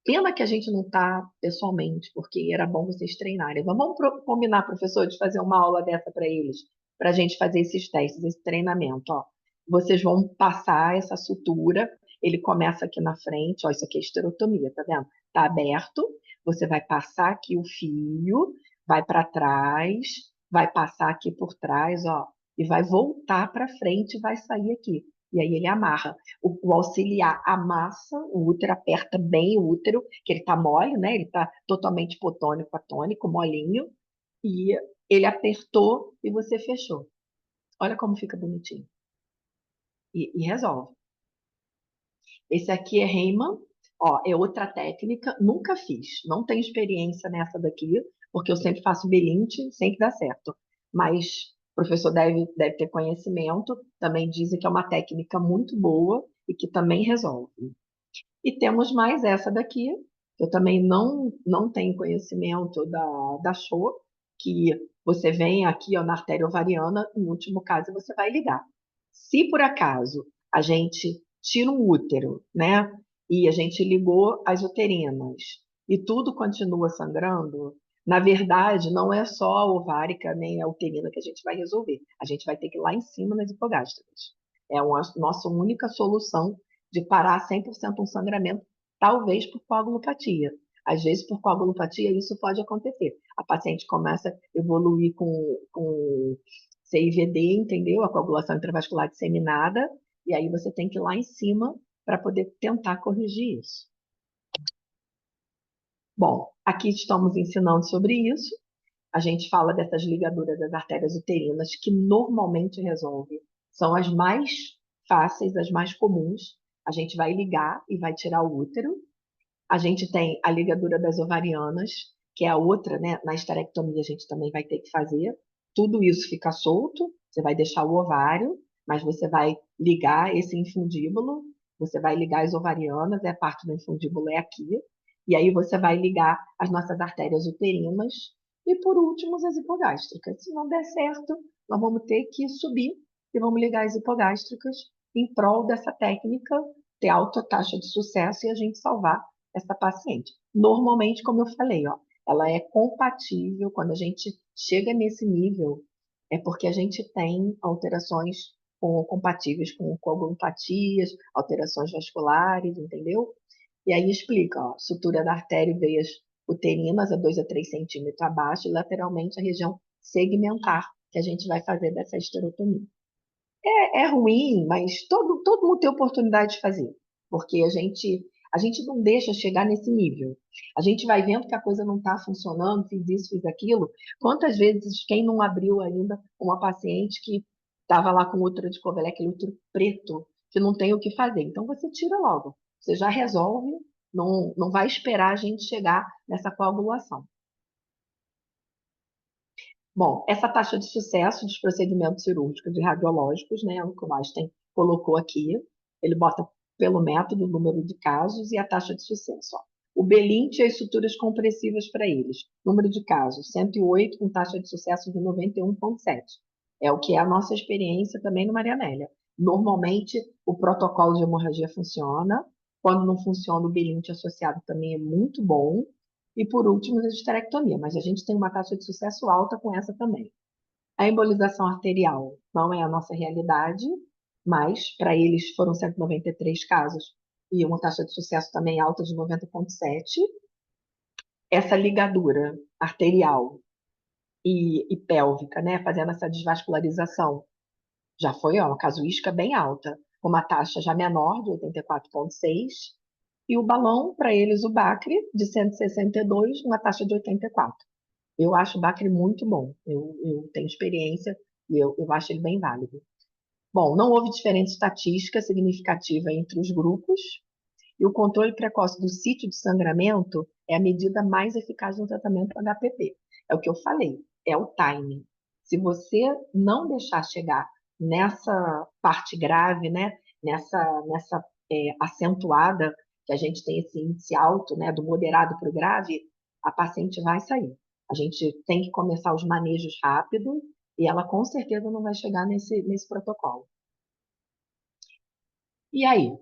Pena que a gente não está pessoalmente, porque era bom vocês treinarem. Vamos combinar, professor, de fazer uma aula dessa para eles, para a gente fazer esses testes, esse treinamento. Ó. Vocês vão passar essa sutura, ele começa aqui na frente, ó, isso aqui é esterotomia, tá vendo? Tá aberto, você vai passar aqui o fio, vai para trás, vai passar aqui por trás, ó, e vai voltar para frente e vai sair aqui. E aí ele amarra. O auxiliar amassa o útero, aperta bem o útero, que ele está mole, né? Ele está totalmente hipotônico, atônico, molinho, e ele apertou e você fechou. Olha como fica bonitinho. E resolve. Esse aqui é Heyman, ó, é outra técnica, nunca fiz, não tenho experiência nessa daqui, porque eu sempre faço belinte, sempre dá certo. Mas o professor deve ter conhecimento, também dizem que é uma técnica muito boa e que também resolve. E temos mais essa daqui, que eu também não tenho conhecimento da SHO, que você vem aqui ó, na artéria ovariana, no último caso você vai ligar. Se por acaso a gente tira um útero, né, e a gente ligou as uterinas e tudo continua sangrando, na verdade não é só a ovárica nem a uterina que a gente vai resolver. A gente vai ter que ir lá em cima nas hipogástricas. É a nossa única solução de parar 100% um sangramento, talvez por coagulopatia. Às vezes, por coagulopatia, isso pode acontecer. A paciente começa a evoluir com CIVD, entendeu? A coagulação intravascular disseminada, e aí você tem que ir lá em cima para poder tentar corrigir isso. Bom, aqui estamos ensinando sobre isso. A gente fala dessas ligaduras das artérias uterinas que normalmente resolve. São as mais fáceis, as mais comuns. A gente vai ligar e vai tirar o útero. A gente tem a ligadura das ovarianas, que é a outra, né? Na esterectomia a gente também vai ter que fazer. Tudo isso fica solto, você vai deixar o ovário, mas você vai ligar esse infundíbulo, você vai ligar as ovarianas, a parte do infundíbulo é aqui, e aí você vai ligar as nossas artérias uterinas, e por último as hipogástricas. Se não der certo, nós vamos ter que subir e vamos ligar as hipogástricas em prol dessa técnica ter alta taxa de sucesso e a gente salvar essa paciente. Normalmente, como eu falei, ó, ela é compatível quando a gente chega nesse nível, é porque a gente tem alterações compatíveis com coagulopatias, alterações vasculares, entendeu? E aí explica, ó, sutura da artéria e veias uterinas a 2 a 3 centímetros abaixo e lateralmente a região segmentar, que a gente vai fazer dessa esterotomia. É ruim, mas todo mundo tem oportunidade de fazer, porque a gente não deixa chegar nesse nível. A gente vai vendo que a coisa não está funcionando, fiz isso, fiz aquilo. Quantas vezes quem não abriu ainda uma paciente que estava lá com útero de Covelé, aquele útero preto, que não tem o que fazer. Então você tira logo, você já resolve, não vai esperar a gente chegar nessa coagulação. Bom, essa taxa de sucesso dos procedimentos cirúrgicos e radiológicos, né, o que o Einstein colocou aqui, ele bota pelo método o número de casos e a taxa de sucesso. Ó. O Belint e as suturas compressivas para eles. Número de casos, 108, com taxa de sucesso de 91,7. É o que é a nossa experiência também no Maria Amélia. Normalmente, o protocolo de hemorragia funciona. Quando não funciona, o Belint associado também é muito bom. E por último, a esterectomia, mas a gente tem uma taxa de sucesso alta com essa também. A embolização arterial não é a nossa realidade, mas para eles foram 193 casos e uma taxa de sucesso também alta de 90,7. Essa ligadura arterial e pélvica, né, fazendo essa desvascularização, já foi ó, uma casuística bem alta, uma taxa já menor de 84,6. E o balão, para eles, o Bacre, de 162, uma taxa de 84. Eu acho o Bacre muito bom. Eu tenho experiência e eu acho ele bem válido. Bom, não houve diferença estatística significativa entre os grupos e o controle precoce do sítio de sangramento é a medida mais eficaz no tratamento HPP. É o que eu falei, é o timing. Se você não deixar chegar nessa parte grave, né, nessa acentuada, que a gente tem esse índice alto, né, do moderado para o grave, a paciente vai sair. A gente tem que começar os manejos rápido e ela com certeza não vai chegar nesse protocolo. E aí,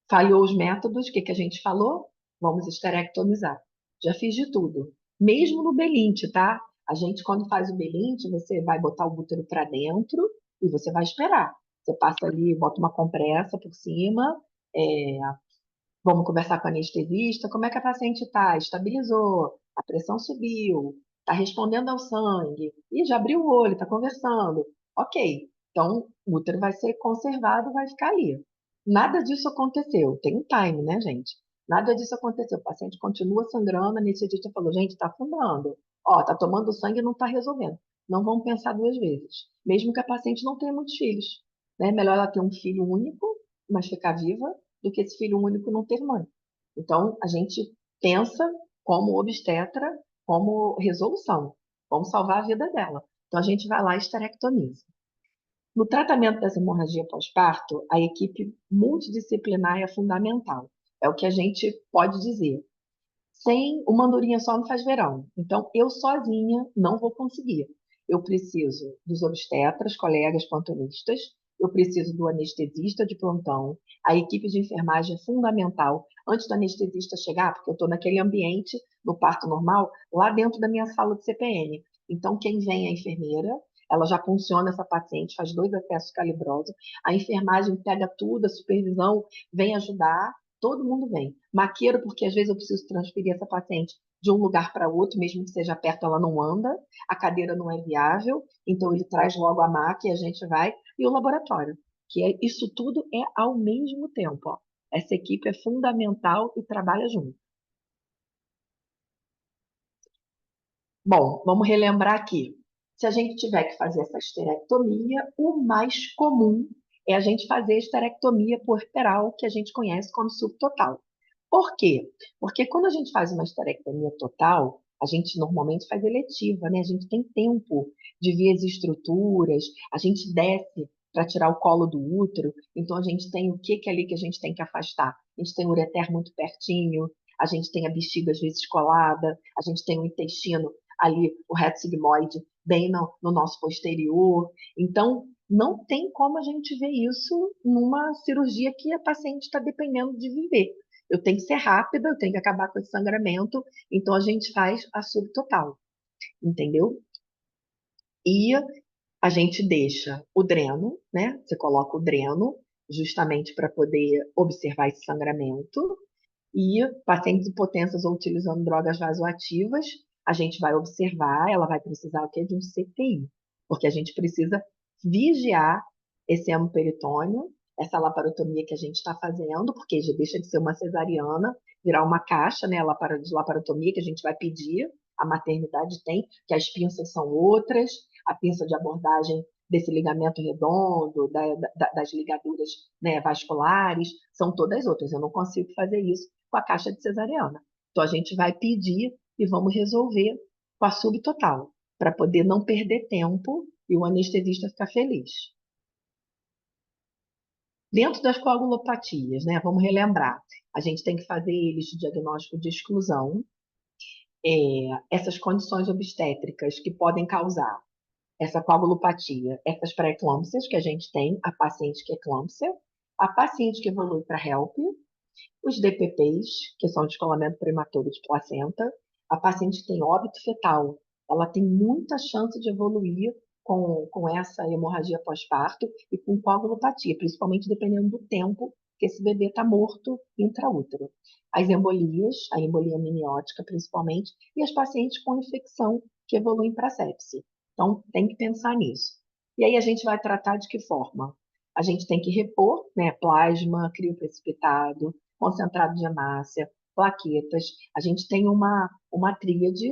falhou os métodos, o que, que a gente falou? Vamos esterectomizar. Já fiz de tudo. Mesmo no belinte, tá? A gente, quando faz o belinte, você vai botar o útero para dentro e você vai esperar. Você passa ali, bota uma compressa por cima, é, vamos conversar com a anestesista, como é que a paciente está? Estabilizou, a pressão subiu, está respondendo ao sangue, e já abriu o olho, está conversando. Ok, então o útero vai ser conservado, vai ficar ali. Nada disso aconteceu. Tem um time, né, gente? Nada disso aconteceu. O paciente continua sangrando, a anestesista falou, gente, está afundando. Ó, está tomando sangue e não está resolvendo. Não vamos pensar duas vezes. Mesmo que a paciente não tenha muitos filhos. Né? Melhor ela ter um filho único, mas ficar viva, do que esse filho único não ter mãe. Então, a gente pensa como obstetra, como resolução. Vamos salvar a vida dela. Então, a gente vai lá e esterectomiza. No tratamento dessa hemorragia pós-parto, a equipe multidisciplinar é fundamental. É o que a gente pode dizer. Sem uma andorinha só não faz verão. Então, eu sozinha não vou conseguir. Eu preciso dos obstetras, colegas plantonistas, eu preciso do anestesista de plantão, a equipe de enfermagem é fundamental. Antes do anestesista chegar, porque eu estou naquele ambiente, no parto normal, lá dentro da minha sala de CPN. Então, quem vem é a enfermeira, ela já funciona essa paciente, faz 2 acessos calibrosos, a enfermagem pega tudo, a supervisão vem ajudar, todo mundo vem. Maqueiro, porque às vezes eu preciso transferir essa paciente de um lugar para outro, mesmo que seja perto, ela não anda, a cadeira não é viável, então ele traz logo a maca e a gente vai. E o laboratório, que isso tudo é ao mesmo tempo. Ó. Essa equipe é fundamental e trabalha junto. Bom, vamos relembrar aqui. Se a gente tiver que fazer essa esterectomia, o mais comum é a gente fazer a esterectomia puerperal, que a gente conhece como subtotal. Por quê? Porque quando a gente faz uma esterectomia total, a gente normalmente faz eletiva, né? A gente tem tempo de ver as estruturas, a gente desce para tirar o colo do útero, então a gente tem o que ali que a gente tem que afastar? A gente tem o ureter muito pertinho, a gente tem a bexiga às vezes colada, a gente tem o intestino ali, o reto sigmoide, bem no nosso posterior. Então, não tem como a gente ver isso numa cirurgia que a paciente está dependendo de viver. Eu tenho que ser rápida, eu tenho que acabar com esse sangramento, então a gente faz a subtotal, entendeu? E a gente deixa o dreno, né? Você coloca o dreno justamente para poder observar esse sangramento. E pacientes hipotensas ou utilizando drogas vasoativas, a gente vai observar, ela vai precisar o quê? De um CTI, porque a gente precisa vigiar esse hemoperitônio, essa laparotomia que a gente está fazendo, porque já deixa de ser uma cesariana, virar uma caixa, né, de laparotomia que a gente vai pedir, a maternidade tem, que as pinças são outras, a pinça de abordagem desse ligamento redondo, das ligaduras, né, vasculares, são todas outras. Eu não consigo fazer isso com a caixa de cesariana. Então, a gente vai pedir e vamos resolver com a subtotal, para poder não perder tempo e o anestesista ficar feliz. Dentro das coagulopatias, né, vamos relembrar, a gente tem que fazer eles de diagnóstico de exclusão, essas condições obstétricas que podem causar essa coagulopatia, essas pré-eclâmpsias que a gente tem, a paciente que é eclâmpsia, a paciente que evolui para HELP, os DPPs, que são descolamento prematuro de placenta, a paciente que tem óbito fetal, ela tem muita chance de evoluir com essa hemorragia pós-parto e com coagulopatia, principalmente dependendo do tempo que esse bebê está morto intraútero. As embolias, a embolia amniótica principalmente, e as pacientes com infecção que evoluem para sepse. Então, tem que pensar nisso. E aí a gente vai tratar de que forma? A gente tem que repor, né, plasma, crioprecipitado, concentrado de hemácia, plaquetas. A gente tem uma tríade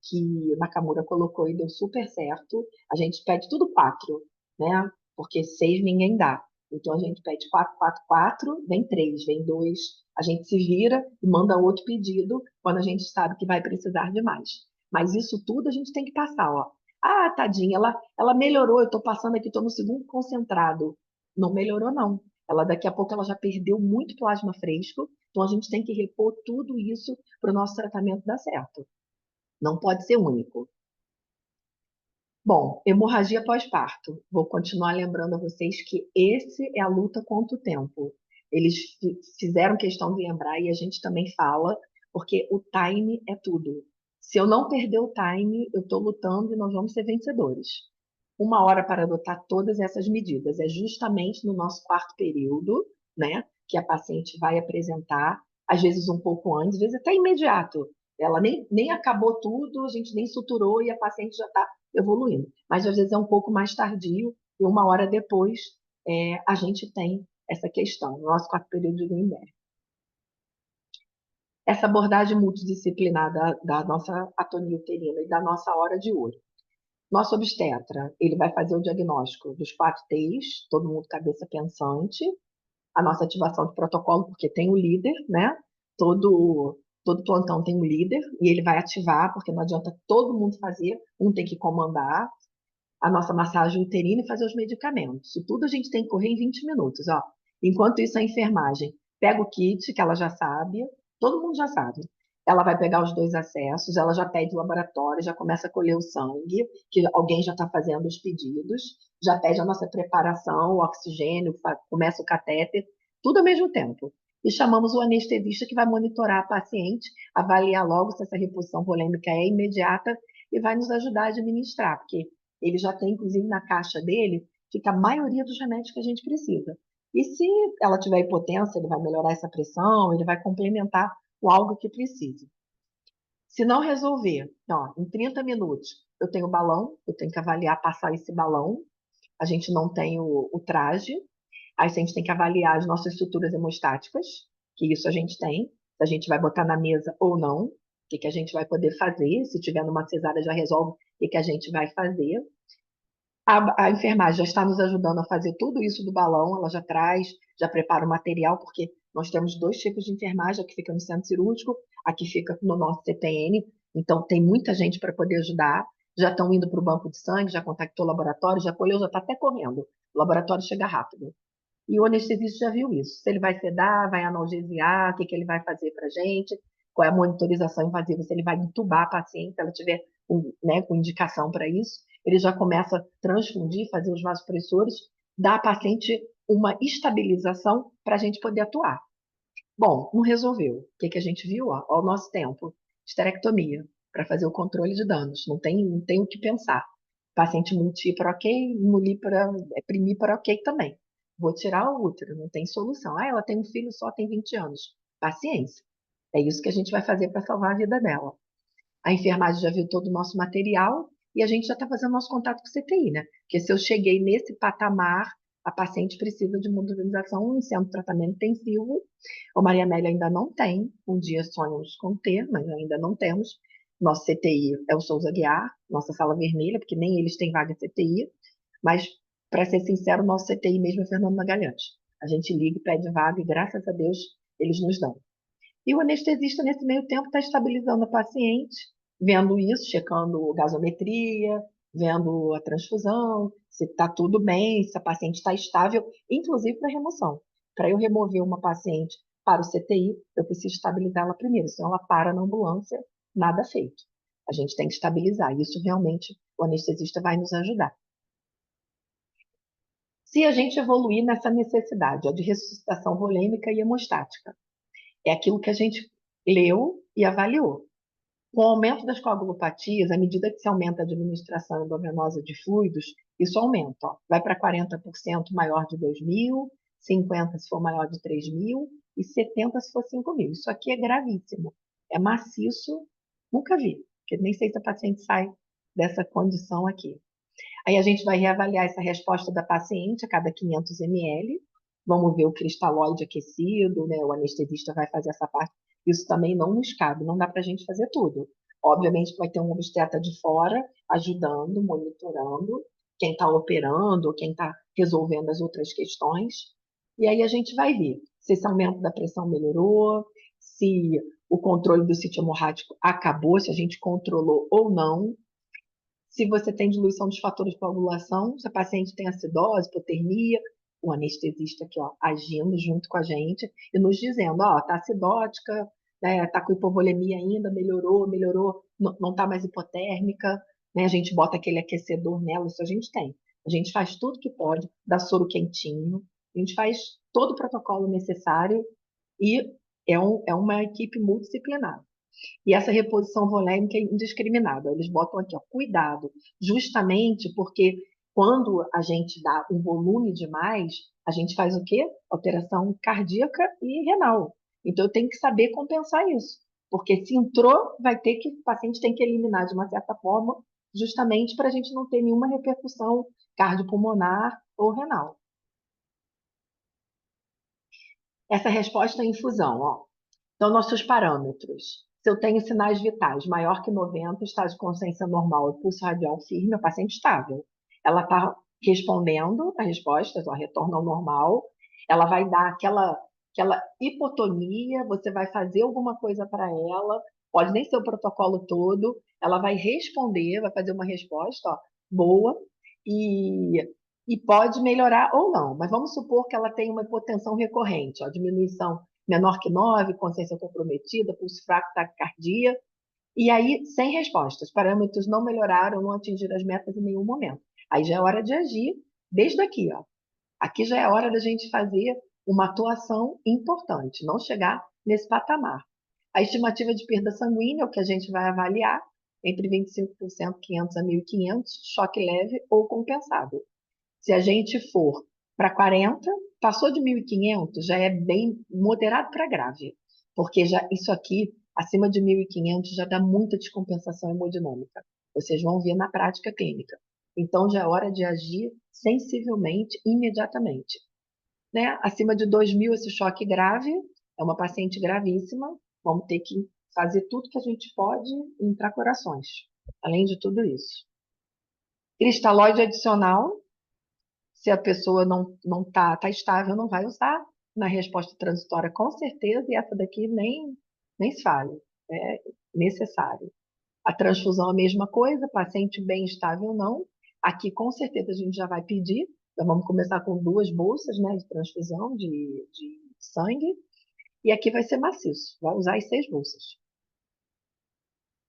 que Nakamura colocou e deu super certo. A gente pede tudo quatro, né? Porque seis ninguém dá. Então a gente pede quatro, quatro, quatro, vem três, vem dois. A gente se vira e manda outro pedido quando a gente sabe que vai precisar de mais. Mas isso tudo a gente tem que passar, ó. Ah, tadinha, ela melhorou, eu estou passando aqui, estou no segundo concentrado. Não melhorou, não. Ela daqui a pouco ela já perdeu muito plasma fresco, então a gente tem que repor tudo isso para o nosso tratamento dar certo. Não pode ser único. Bom, hemorragia pós-parto. Vou continuar lembrando a vocês que esse é a luta contra o tempo. Eles fizeram questão de lembrar e a gente também fala, porque o time é tudo. Se eu não perder o time, eu estou lutando e nós vamos ser vencedores. 1 hora para adotar todas essas medidas. É justamente no nosso quarto período, né, que a paciente vai apresentar, às vezes um pouco antes, às vezes até imediato. Ela nem acabou tudo, a gente nem suturou e a paciente já está evoluindo. Mas às vezes é um pouco mais tardio e 1 hora depois a gente tem essa questão, no nosso quarto período de Greenberg. Essa abordagem multidisciplinar da nossa atonia uterina e da nossa hora de ouro. Nosso obstetra, ele vai fazer o diagnóstico dos 4Ts, todo mundo cabeça pensante, a nossa ativação de protocolo, porque tem o líder, né? Todo plantão tem um líder, e ele vai ativar, porque não adianta todo mundo fazer, um tem que comandar a nossa massagem uterina e fazer os medicamentos. Isso tudo a gente tem que correr em 20 minutos, ó. Enquanto isso, a enfermagem pega o kit, que ela já sabe, todo mundo já sabe. Ela vai pegar os 2 acessos, ela já pede o laboratório, já começa a colher o sangue, que alguém já está fazendo os pedidos, já pede a nossa preparação, o oxigênio, começa o catéter, tudo ao mesmo tempo. E chamamos o anestesista que vai monitorar a paciente, avaliar logo se essa reposição volêmica é imediata e vai nos ajudar a administrar, porque ele já tem, inclusive, na caixa dele, fica a maioria dos remédios que a gente precisa. E se ela tiver hipotensão, ele vai melhorar essa pressão, ele vai complementar com algo que precise. Se não resolver, ó, em 30 minutos, eu tenho o balão, eu tenho que avaliar, passar esse balão, a gente não tem o traje, aí a gente tem que avaliar as nossas estruturas hemostáticas, que isso a gente tem, se a gente vai botar na mesa ou não, o que a gente vai poder fazer, se tiver numa cesárea já resolve o que a gente vai fazer. A enfermagem já está nos ajudando a fazer tudo isso do balão, ela já traz, já prepara o material, porque Nós temos dois tipos de enfermagem, a que fica no centro cirúrgico, a que fica no nosso CTN, então tem muita gente para poder ajudar, já estão indo para o banco de sangue, já contactou o laboratório, já colheu, já está até correndo, o laboratório chega rápido. E o anestesista já viu isso, se ele vai sedar, vai analgesiar, o que, que ele vai fazer para a gente, qual é a monitorização invasiva, se ele vai entubar a paciente, se ela tiver né, com indicação para isso, ele já começa a transfundir, fazer os vasopressores, dar à paciente uma estabilização para a gente poder atuar. Bom, não resolveu. O que, que a gente viu? Ó, ao nosso tempo, esterectomia, para fazer o controle de danos. Não tem o que pensar. Paciente multíparo, ok, primíparo, ok também. Vou tirar o útero, não tem solução. Ah, ela tem um filho só, tem 20 anos. Paciência. É isso que a gente vai fazer para salvar a vida dela. A enfermagem já viu todo o nosso material e a gente já está fazendo nosso contato com o CTI, né? Porque se eu cheguei nesse patamar, a paciente precisa de monitorização em centro de tratamento intensivo. O Maria Amélia ainda não tem, um dia sonhamos com ter, mas ainda não temos. Nosso CTI é o Souza Guiar, nossa sala vermelha, porque nem eles têm vaga em CTI, mas, para ser sincero, nosso CTI mesmo é Fernando Magalhães. A gente liga e pede vaga e, graças a Deus, eles nos dão. E o anestesista, nesse meio tempo, está estabilizando a paciente, vendo isso, checando gasometria, vendo a transfusão, se está tudo bem, se a paciente está estável, inclusive para remoção. Para eu remover uma paciente para o CTI, eu preciso estabilizá-la primeiro, senão ela para na ambulância, nada feito. A gente tem que estabilizar. Isso realmente o anestesista vai nos ajudar. Se a gente evoluir nessa necessidade ó, de ressuscitação volêmica e hemostática, é aquilo que a gente leu e avaliou. Com o aumento das coagulopatias, à medida que se aumenta a administração endovenosa de fluidos, isso aumenta. Ó. Vai para 40% maior de 2.000, 50% se for maior de 3.000 e 70% se for 5.000. Isso aqui é gravíssimo. É maciço, nunca vi, porque nem sei se a paciente sai dessa condição aqui. Aí a gente vai reavaliar essa resposta da paciente a cada 500 ml. Vamos ver o cristalóide aquecido, né? O anestesista vai fazer essa parte. Isso também não nos cabe, não dá para a gente fazer tudo. Obviamente vai ter um obstetra de fora ajudando, monitorando quem está operando, quem está resolvendo as outras questões. E aí a gente vai ver se esse aumento da pressão melhorou, se o controle do sítio hemorrágico acabou, se a gente controlou ou não, se você tem diluição dos fatores de coagulação, se a paciente tem acidose, hipotermia, o anestesista aqui, ó, agindo junto com a gente e nos dizendo, ó, tá acidótica, né, tá com hipovolemia ainda, melhorou, não tá mais hipotérmica, né, a gente bota aquele aquecedor nela, isso a gente tem. A gente faz tudo que pode, dá soro quentinho, a gente faz todo o protocolo necessário e é uma equipe multidisciplinar. E essa reposição volêmica é indiscriminada. Eles botam aqui, ó, cuidado, justamente porque quando a gente dá um volume demais, a gente faz o quê? Alteração cardíaca e renal. Então, eu tenho que saber compensar isso. Porque se entrou, o paciente tem que eliminar de uma certa forma, justamente para a gente não ter nenhuma repercussão cardiopulmonar ou renal. Essa resposta é infusão, ó. Então, nossos parâmetros. Se eu tenho sinais vitais maior que 90, estado de consciência normal e pulso radial firme, é paciente estável. Ela está respondendo as respostas, ó, retorno ao normal. Ela vai dar aquela hipotonia, você vai fazer alguma coisa para ela, pode nem ser o protocolo todo, ela vai responder, vai fazer uma resposta ó, boa e pode melhorar ou não. Mas vamos supor que ela tenha uma hipotensão recorrente, ó, diminuição menor que 9, consciência comprometida, pulso fraco, taquicardia. E aí, sem respostas, parâmetros não melhoraram, não atingiram as metas em nenhum momento. Aí já é hora de agir desde aqui, ó. Aqui já é hora da gente fazer uma atuação importante, não chegar nesse patamar. A estimativa de perda sanguínea é o que a gente vai avaliar, entre 25%, 500 a 1.500, choque leve ou compensado. Se a gente for para 40, passou de 1.500, já é bem moderado para grave, porque já isso aqui, acima de 1.500, já dá muita descompensação hemodinâmica. Vocês vão ver na prática clínica. Então, já é hora de agir sensivelmente, imediatamente. Né? Acima de 2.000, esse choque grave, é uma paciente gravíssima, vamos ter que fazer tudo que a gente pode em intracorações, além de tudo isso. Cristalóide adicional, se a pessoa não tá estável, não vai usar. na resposta transitória, com certeza, e essa daqui nem se fale, é necessário. A transfusão, a mesma coisa, paciente bem estável ou não. Aqui, com certeza, a gente já vai pedir. Então, vamos começar com 2 bolsas, né, de transfusão de sangue. E aqui vai ser maciço, vai usar as 6 bolsas.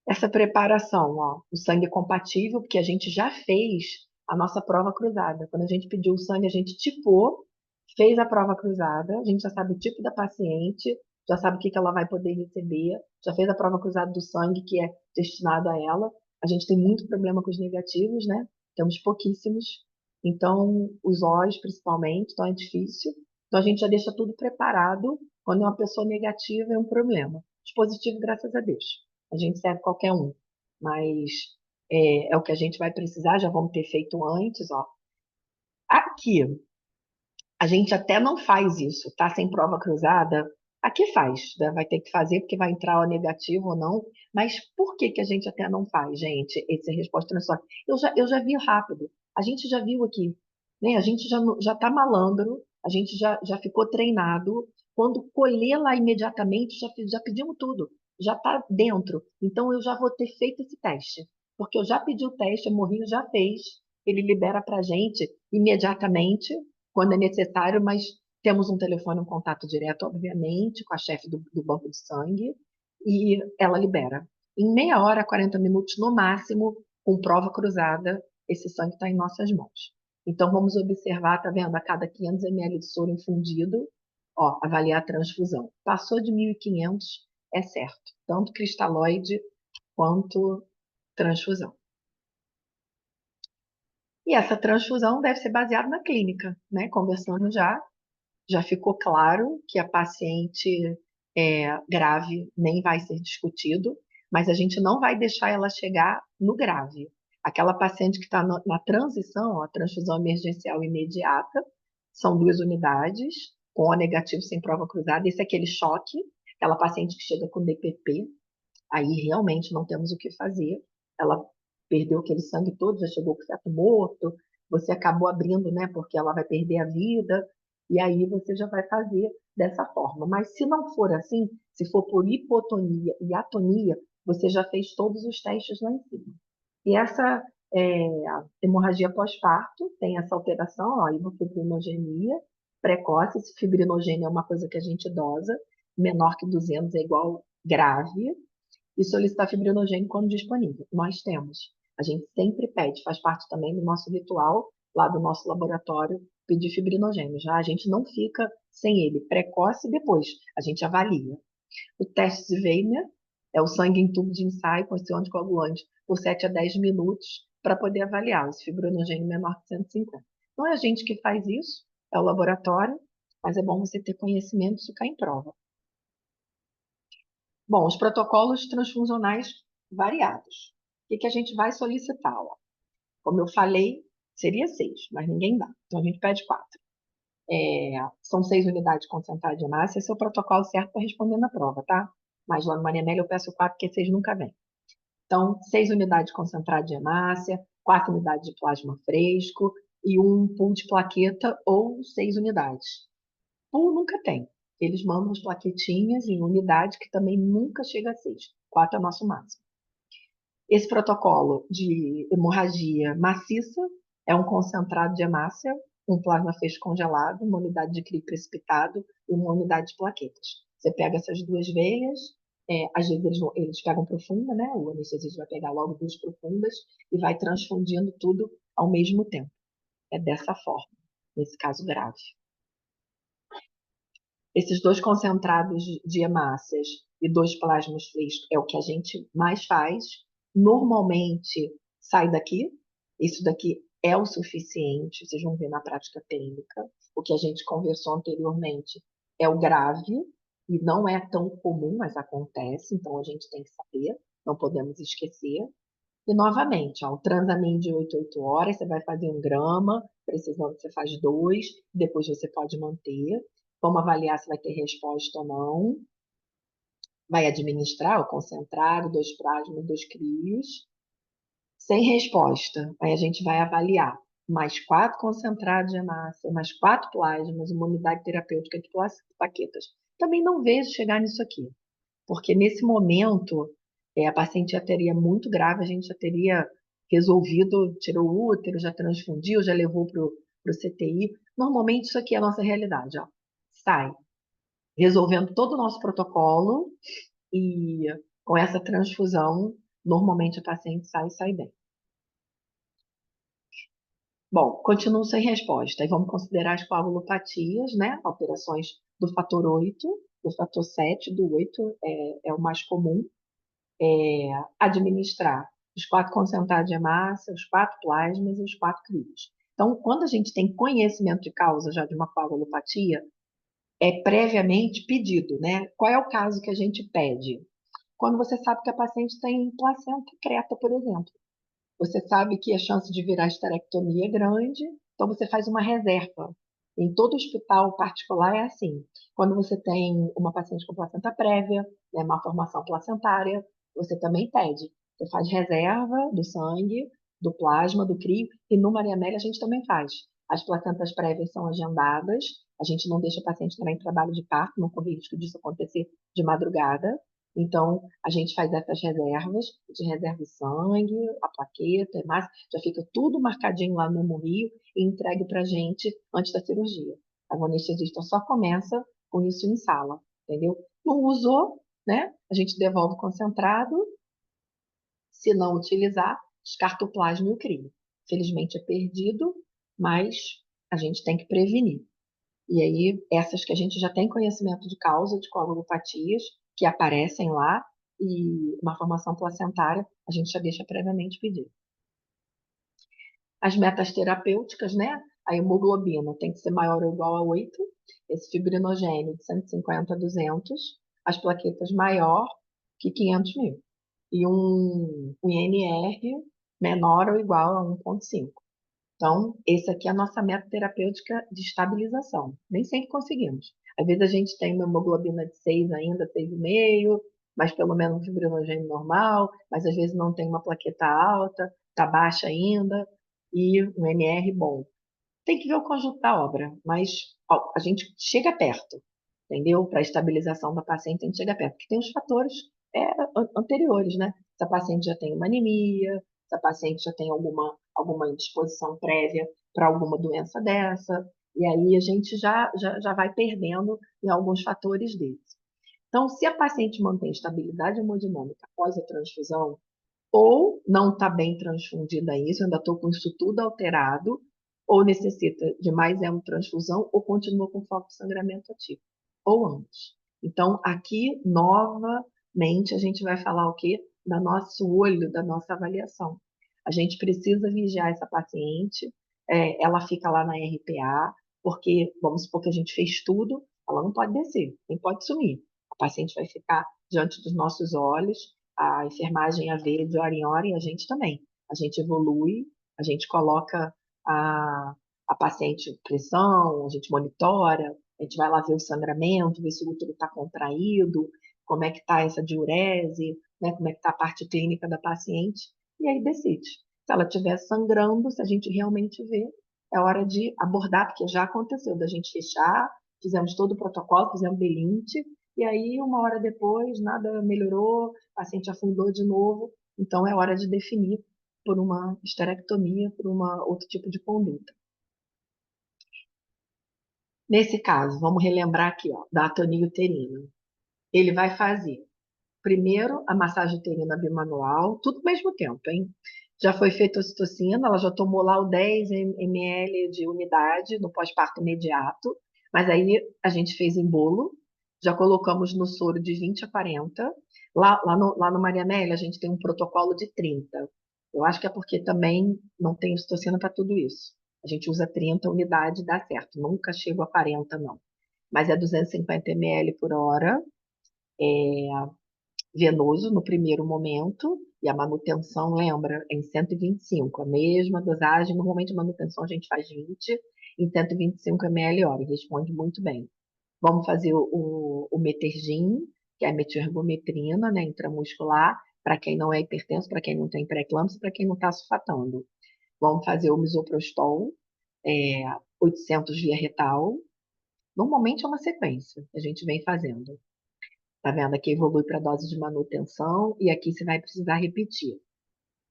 Essa preparação, ó, o sangue compatível, porque a gente já fez a nossa prova cruzada. Quando a gente pediu o sangue, a gente tipou, fez a prova cruzada, a gente já sabe o tipo da paciente, já sabe o que ela vai poder receber, já fez a prova cruzada do sangue que é destinado a ela. A gente tem muito problema com os negativos, né? Temos pouquíssimos. Então, os Os, principalmente, então é difícil. Então, a gente já deixa tudo preparado. Quando é uma pessoa negativa, é um problema. Os positivos, graças a Deus. A gente serve qualquer um, mas é o que a gente vai precisar, já vamos ter feito antes, ó. Aqui, a gente até não faz isso, tá? Sem prova cruzada, aqui faz, né? Vai ter que fazer porque vai entrar o negativo ou não, mas por que que a gente até não faz, gente, esse resposta transitória? Eu já vi rápido, a gente já viu aqui, né? A gente já tá malandro, a gente já ficou treinado, quando colher lá imediatamente, já pedimos tudo, já tá dentro, então eu já vou ter feito esse teste, porque eu já pedi o teste, a Morrinho já fez, ele libera pra gente imediatamente, quando é necessário, mas temos um telefone, um contato direto, obviamente, com a chefe do banco de sangue, e ela libera. Em meia hora, 40 minutos no máximo, com prova cruzada, esse sangue está em nossas mãos. Então, vamos observar, tá vendo? A cada 500 ml de soro infundido, ó, avaliar a transfusão. Passou de 1.500, é certo. Tanto cristalóide quanto transfusão. E essa transfusão deve ser baseada na clínica, né? Conversando já ficou claro que a paciente grave nem vai ser discutido, mas a gente não vai deixar ela chegar no grave. Aquela paciente que está na transição, a transfusão emergencial imediata, são 2 unidades, com O negativo sem prova cruzada. Esse é aquele choque, aquela paciente que chega com DPP, aí realmente não temos o que fazer. Ela perdeu aquele sangue todo, já chegou com o feto morto, você acabou abrindo, né, porque ela vai perder a vida, e aí você já vai fazer dessa forma. Mas se não for assim, se for por hipotonia e atonia, você já fez todos os testes lá em cima. E essa a hemorragia pós-parto tem essa alteração, ó, hipofibrinogenia precoce. Esse fibrinogênio é uma coisa que a gente dosa, menor que 200 é igual grave, e solicitar fibrinogênio quando disponível. Nós temos. A gente sempre pede, faz parte também do nosso ritual, lá do nosso laboratório, pedir fibrinogênio. Já a gente não fica sem ele, precoce depois, a gente avalia. O teste de Weiner é o sangue em tubo de ensaio com esse anticoagulante por 7 a 10 minutos para poder avaliar esse fibrinogênio menor que 150. Não é a gente que faz isso, é o laboratório, mas é bom você ter conhecimento, isso cai em prova. Bom, os protocolos transfuncionais variados. O que a gente vai solicitar? Ó? Como eu falei, seria 6, mas ninguém dá. Então a gente pede 4. São 6 unidades concentradas de hemácia. Esse é o protocolo certo para responder na prova, tá? Mas lá no Maria Amélia eu peço 4, porque 6 nunca vem. Então, 6 unidades concentradas de hemácia, 4 unidades de plasma fresco e um pool de plaqueta ou 6 unidades. Pool nunca tem. Eles mandam as plaquetinhas em unidade, que também nunca chega a 6. 4 é o nosso máximo. Esse protocolo de hemorragia maciça é um concentrado de hemácia, um plasma fez congelado, uma unidade de crio precipitado e uma unidade de plaquetas. Você pega essas 2 veias, às vezes eles pegam profunda, né? O anestesista vai pegar logo 2 profundas e vai transfundindo tudo ao mesmo tempo. É dessa forma, nesse caso grave. Esses 2 concentrados de hemácias e 2 plasmas frescos é o que a gente mais faz. Normalmente sai daqui. Isso daqui é o suficiente, vocês vão ver na prática clínica. O que a gente conversou anteriormente é o grave, e não é tão comum, mas acontece, então a gente tem que saber, não podemos esquecer. E novamente, ó, o Transamin de 8 a 8 horas, você vai fazer 1 grama, precisando você faz 2, depois você pode manter. Vamos avaliar se vai ter resposta ou não. Vai administrar o concentrado, 2 plasmas, 2 crios. Sem resposta, aí a gente vai avaliar. mais 4 concentrados de hemácia, mais 4 plasmas, uma unidade terapêutica de plaquetas. Também não vejo chegar nisso aqui, porque nesse momento a paciente já teria muito grave, a gente já teria resolvido, tirou o útero, já transfundiu, já levou para o CTI. Normalmente isso aqui é a nossa realidade, ó. Sai, resolvendo todo o nosso protocolo e com essa transfusão, normalmente a paciente sai bem. Bom, continuo sem resposta. E vamos considerar as coagulopatias, né? Alterações do fator 8, do fator 7, do 8 é o mais comum. Administrar os 4 concentrados de hemácia, os 4 plasmas e os 4 crios. Então, quando a gente tem conhecimento de causa já de uma coagulopatia, é previamente pedido, né? Qual é o caso que a gente pede? Quando você sabe que a paciente tem placenta creta, por exemplo. Você sabe que a chance de virar esterectomia é grande, então você faz uma reserva. Em todo hospital particular é assim. Quando você tem uma paciente com placenta prévia, né, malformação placentária, você também pede. Você faz reserva do sangue, do plasma, do crio, e no Maria Amélia a gente também faz. As placentas prévias são agendadas, a gente não deixa o paciente entrar em trabalho de parto, não corre risco disso acontecer de madrugada. Então, a gente faz essas reservas, a gente reserva o sangue, a plaqueta, a hemácia, já fica tudo marcadinho lá no hemorrio e entregue para a gente antes da cirurgia. A anestesista só começa com isso em sala, entendeu? Não usou, né? A gente devolve o concentrado, se não utilizar, descarta o plasma e o crio. Felizmente é perdido, mas a gente tem que prevenir. E aí, essas que a gente já tem conhecimento de causa de coagulopatias, que aparecem lá, e uma formação placentária, a gente já deixa previamente pedir. As metas terapêuticas, né? A hemoglobina tem que ser maior ou igual a 8, esse fibrinogênio de 150 a 200, as plaquetas maior que 500 mil, e um INR menor ou igual a 1,5. Então, esse aqui é a nossa meta terapêutica de estabilização. Nem sempre conseguimos. Às vezes a gente tem uma hemoglobina de 6 ainda, 6,5, mas pelo menos um fibrinogênio normal, mas às vezes não tem uma plaqueta alta, está baixa ainda, e um NR bom. Tem que ver o conjunto da obra, mas ó, a gente chega perto, entendeu? Para a estabilização da paciente, a gente chega perto, porque tem os fatores anteriores, né? Se a paciente já tem uma anemia, se a paciente já tem alguma indisposição prévia para alguma doença dessa, e aí a gente já vai perdendo em alguns fatores desses. Então, se a paciente mantém estabilidade hemodinâmica após a transfusão, ou não está bem transfundida isso, ainda estou com isso tudo alterado, ou necessita de mais hemotransfusão, ou continua com foco de sangramento ativo, ou ambos. Então, aqui, novamente, a gente vai falar o quê? Da nosso olho, da nossa avaliação. A gente precisa vigiar essa paciente, ela fica lá na RPA, porque, vamos supor que a gente fez tudo, ela não pode descer, nem pode sumir. A paciente vai ficar diante dos nossos olhos, a enfermagem a ver de hora em hora e a gente também. A gente evolui, a gente coloca a paciente pressão, a gente monitora, a gente vai lá ver o sangramento, ver se o útero está contraído, como é que está essa diurese, né, como é que está a parte clínica da paciente, e aí decide. Se ela estiver sangrando, se a gente realmente vê, é hora de abordar, porque já aconteceu, da gente fechar, fizemos todo o protocolo, fizemos belinte, e aí, uma hora depois, nada melhorou, o paciente afundou de novo, então é hora de definir por uma esterectomia, por outro tipo de conduta. Nesse caso, vamos relembrar aqui, ó, da atonia uterina. Ele vai fazer, primeiro, a massagem uterina bimanual, tudo ao mesmo tempo, hein? Já foi feita a ocitocina, ela já tomou lá o 10 ml de unidade no pós-parto imediato, mas aí a gente fez em bolo, já colocamos no soro de 20 a 40. Lá no Maria Amélia, a gente tem um protocolo de 30. Eu acho que é porque também não tem ocitocina para tudo isso. A gente usa 30 unidades e dá certo. Nunca chego a 40, não. Mas é 250 ml por hora, venoso no primeiro momento, e a manutenção, lembra, é em 125, a mesma dosagem. Normalmente a manutenção a gente faz 20 em 125 ml hora, e responde muito bem. Vamos fazer o Metergin, que é a metilergometrina, né, intramuscular, para quem não é hipertenso, para quem não tem pré-eclâmpsia, para quem não está sulfatando. Vamos fazer o misoprostol, 800 via retal. Normalmente é uma sequência que a gente vem fazendo. Tá vendo? Aqui evolui para dose de manutenção e aqui você vai precisar repetir.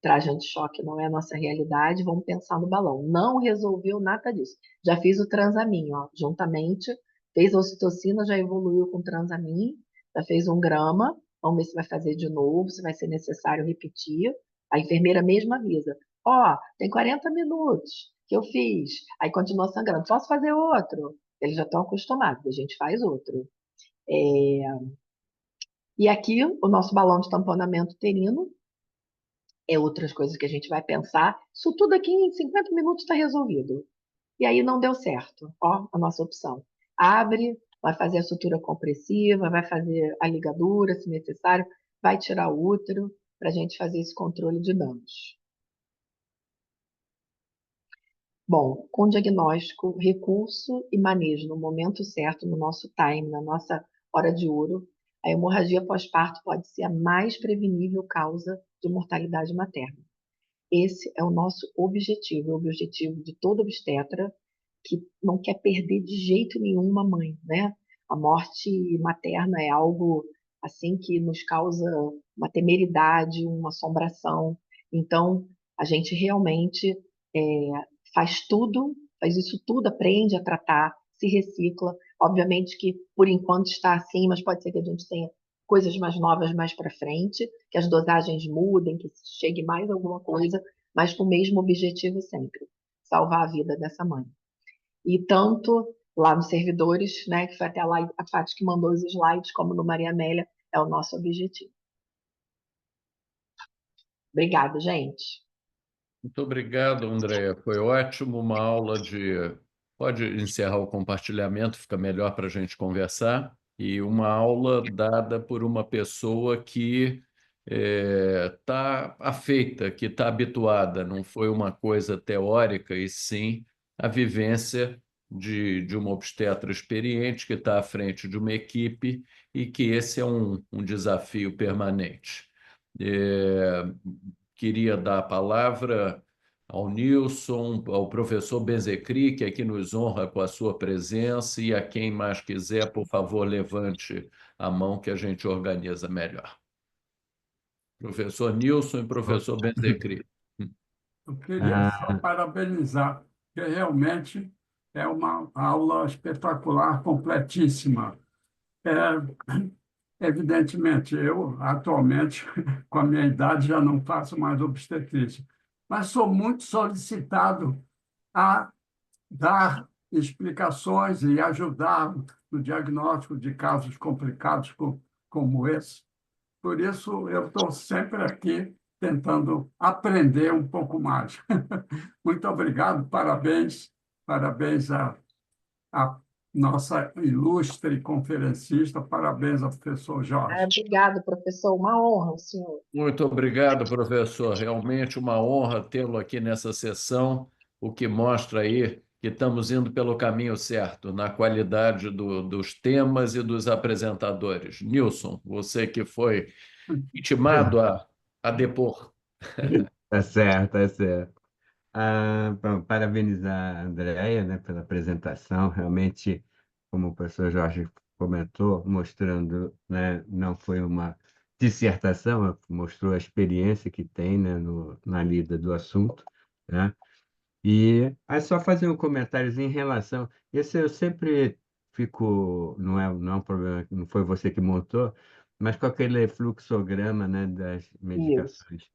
Traje choque não é a nossa realidade, vamos pensar no balão. Não resolveu nada disso. Já fiz o Transamin, ó, juntamente, fez a ocitocina, já evoluiu com o Transamin, já fez 1 grama, vamos ver se vai fazer de novo, se vai ser necessário repetir. A enfermeira mesmo avisa, ó, tem 40 minutos que eu fiz, aí continua sangrando, posso fazer outro? Eles já estão acostumados, a gente faz outro. É, E aqui, o nosso balão de tamponamento uterino, outras coisas que a gente vai pensar. Isso tudo aqui em 50 minutos está resolvido. E aí não deu certo. Ó, a nossa opção. Abre, vai fazer a sutura compressiva, vai fazer a ligadura, se necessário, vai tirar o útero para a gente fazer esse controle de danos. Bom, com diagnóstico, recurso e manejo no momento certo, no nosso time, na nossa hora de ouro, a hemorragia pós-parto pode ser a mais prevenível causa de mortalidade materna. Esse é o nosso objetivo, o objetivo de todo obstetra que não quer perder de jeito nenhum uma mãe, né? A morte materna é algo assim que nos causa uma temeridade, uma assombração. Então, a gente realmente é, faz tudo, faz isso tudo, aprende a tratar, se recicla. Obviamente que por enquanto está assim, mas pode ser que a gente tenha coisas mais novas mais para frente, que as dosagens mudem, que chegue mais alguma coisa, mas com o mesmo objetivo sempre, salvar a vida dessa mãe. E tanto lá nos servidores, né, que foi até lá a Fati que mandou os slides, como no Maria Amélia, é o nosso objetivo. Obrigada, gente. Muito obrigado, André. Foi ótimo, uma aula de. Pode encerrar o compartilhamento, fica melhor para a gente conversar. E uma aula dada por uma pessoa que está afeita, que está habituada, não foi uma coisa teórica, e sim a vivência de uma obstetra experiente que está à frente de uma equipe e que esse é um desafio permanente. É, queria dar a palavra ao Nilson, ao professor Bezecri, que aqui nos honra com a sua presença, e a quem mais quiser, por favor, levante a mão que a gente organiza melhor. Professor Nilson e professor Bezecri. Eu queria só Ah, parabenizar, porque realmente é uma aula espetacular, completíssima. É, evidentemente, eu, atualmente, com a minha idade, já não faço mais obstetrícia, mas sou muito solicitado a dar explicações e ajudar no diagnóstico de casos complicados como esse. Por isso, eu estou sempre aqui tentando aprender um pouco mais. Muito obrigado, parabéns, parabéns à nossa ilustre conferencista, parabéns ao professor Jorge. Obrigada, professor. Uma honra, o senhor. Muito obrigado, professor. Realmente uma honra tê-lo aqui nessa sessão, o que mostra aí que estamos indo pelo caminho certo, na qualidade dos temas e dos apresentadores. Nilson, você que foi intimado a depor. tá certo, tá certo. Bom, parabenizar a Andréia, né, pela apresentação. Realmente, como o professor Jorge comentou, mostrando, né, não foi uma dissertação, mostrou a experiência que tem, né, na lida do assunto, né? E é só fazer um comentário em relação. Esse eu sempre fico, não é um problema, não foi você que montou, mas com aquele fluxograma, né, das Isso. medicações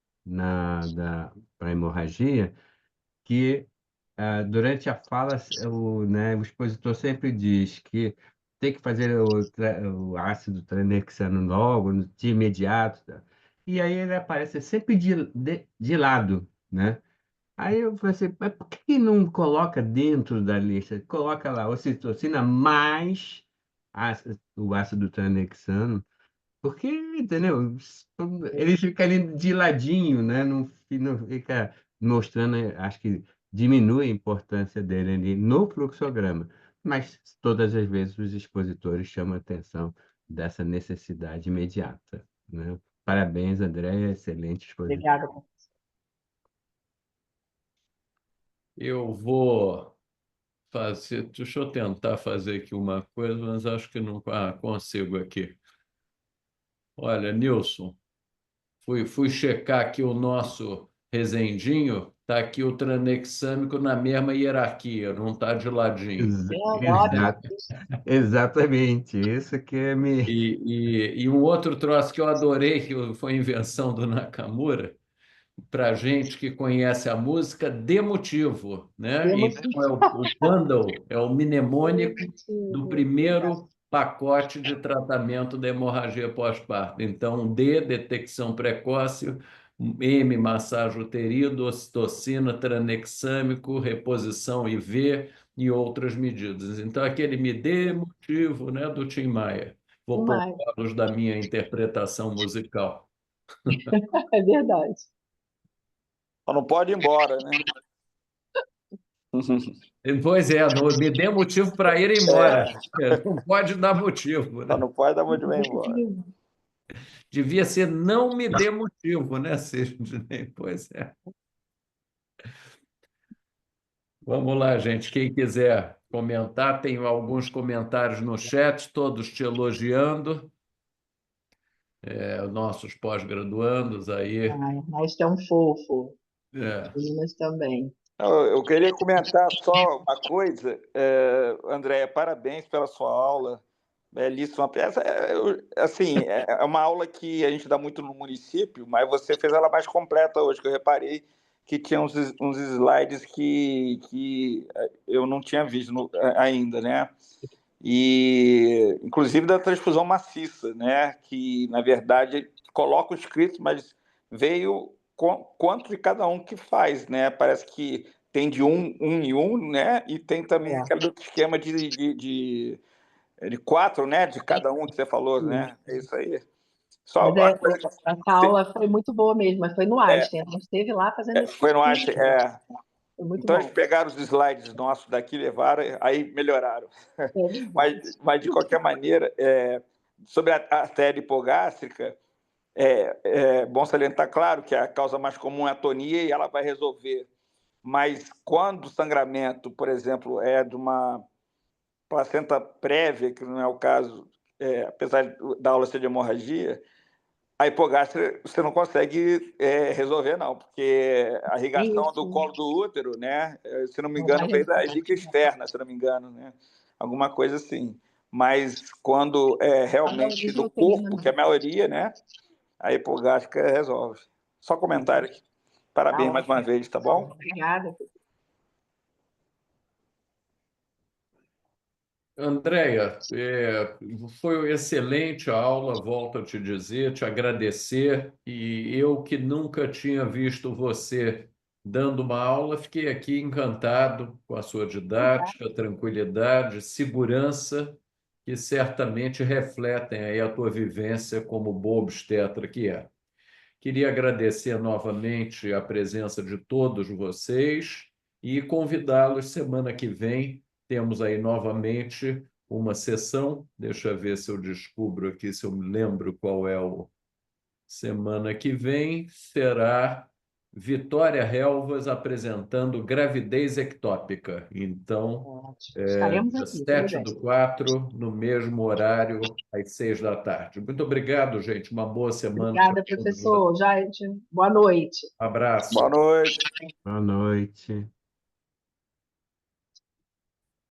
para hemorragia, que durante a fala o expositor sempre diz que tem que fazer o ácido tranexano logo, de imediato, tá? E aí ele aparece sempre de lado, né? Aí eu falei assim, mas por que não coloca dentro da lista? Coloca lá ocitocina mais o ácido tranexano, porque, entendeu? Ele fica ali de ladinho, né? Não fica mostrando, acho que diminui a importância dele ali no fluxograma. Mas todas as vezes os expositores chamam a atenção dessa necessidade imediata, né? Parabéns, André, excelente exposição. Obrigada. Eu vou fazer. Deixa eu tentar fazer aqui uma coisa, mas acho que não. Ah, consigo aqui. Olha, Nilson, fui checar aqui o nosso Rezendinho, está aqui o tranexâmico na mesma hierarquia, não está de ladinho. Olha, Exato, exatamente. Isso que é me. E um outro troço que eu adorei, que foi invenção do Nakamura, para gente que conhece a música, de motivo, né? temos Então, o bundle, é o mnemônico do primeiro pacote de tratamento da hemorragia pós-parto. Então, D, detecção precoce, M, massagem uterina, ocitocina, tranexâmico, reposição IV e outras medidas. Então, aquele me dê motivo, né, do Tim Maia. Vou mais. poupá-los da minha interpretação musical. É verdade. Só não pode ir embora, né? Pois é, me dê motivo para ir embora. Não pode dar motivo, Só né? não pode dar muito bem embora. Devia ser não me dê motivo, né, Sidney? Pois é. Vamos lá, gente. Quem quiser comentar, tem alguns comentários no chat, todos te elogiando. Nossos pós-graduandos aí. Ai, mas tão fofo. É. Meninas também. Eu queria comentar só uma coisa. Andréia, parabéns pela sua aula. Belíssima. Assim, é uma aula que a gente dá muito no município, mas você fez ela mais completa hoje, que eu reparei que tinha uns slides que eu não tinha visto ainda, né? E, inclusive, da transfusão maciça, né? Que, na verdade, coloca o escrito, mas veio quanto de cada um que faz, né? Parece que tem de um em um, né? E tem também aquele outro esquema de 4, né? De cada um que você falou, né? É isso aí. Só Mas uma coisa que essa aula foi muito boa mesmo, mas foi no Einstein. A gente esteve lá fazendo esse foi no Einstein. Foi muito Então, bom. eles pegaram os slides nossos daqui, levaram, aí melhoraram. Mas, de qualquer maneira, sobre a artéria hipogástrica, é bom salientar, claro, que a causa mais comum é a atonia e ela vai resolver. Mas quando o sangramento, por exemplo, é de uma placenta prévia, que não é o caso, apesar da aula ser de hemorragia, a hipogástria você não consegue resolver, não, porque a irrigação do colo do útero, né? Se não me engano, veio da vejiga externa, se não me engano, né? Alguma coisa assim. Mas quando é realmente do corpo, que é a maioria, né? A hipogástrica resolve. Só comentário aqui. Parabéns mais uma vez, tá bom? Obrigada. Andréia, foi excelente a aula, volto a te dizer, te agradecer. E eu que nunca tinha visto você dando uma aula, fiquei aqui encantado com a sua didática, tranquilidade, segurança, que certamente refletem aí a tua vivência como boa obstetra que é. Queria agradecer novamente a presença de todos vocês e convidá-los semana que vem. Temos aí novamente uma sessão. Deixa eu ver se eu descubro aqui, se eu me lembro qual é o. Semana que vem será Vitória Helvas apresentando gravidez ectópica. Então, Estaremos dia aqui, 7/4, no mesmo horário, às 6 da tarde. Muito obrigado, gente. Uma boa semana. Obrigada, professor. Boa noite. Abraço. Boa noite. Boa noite.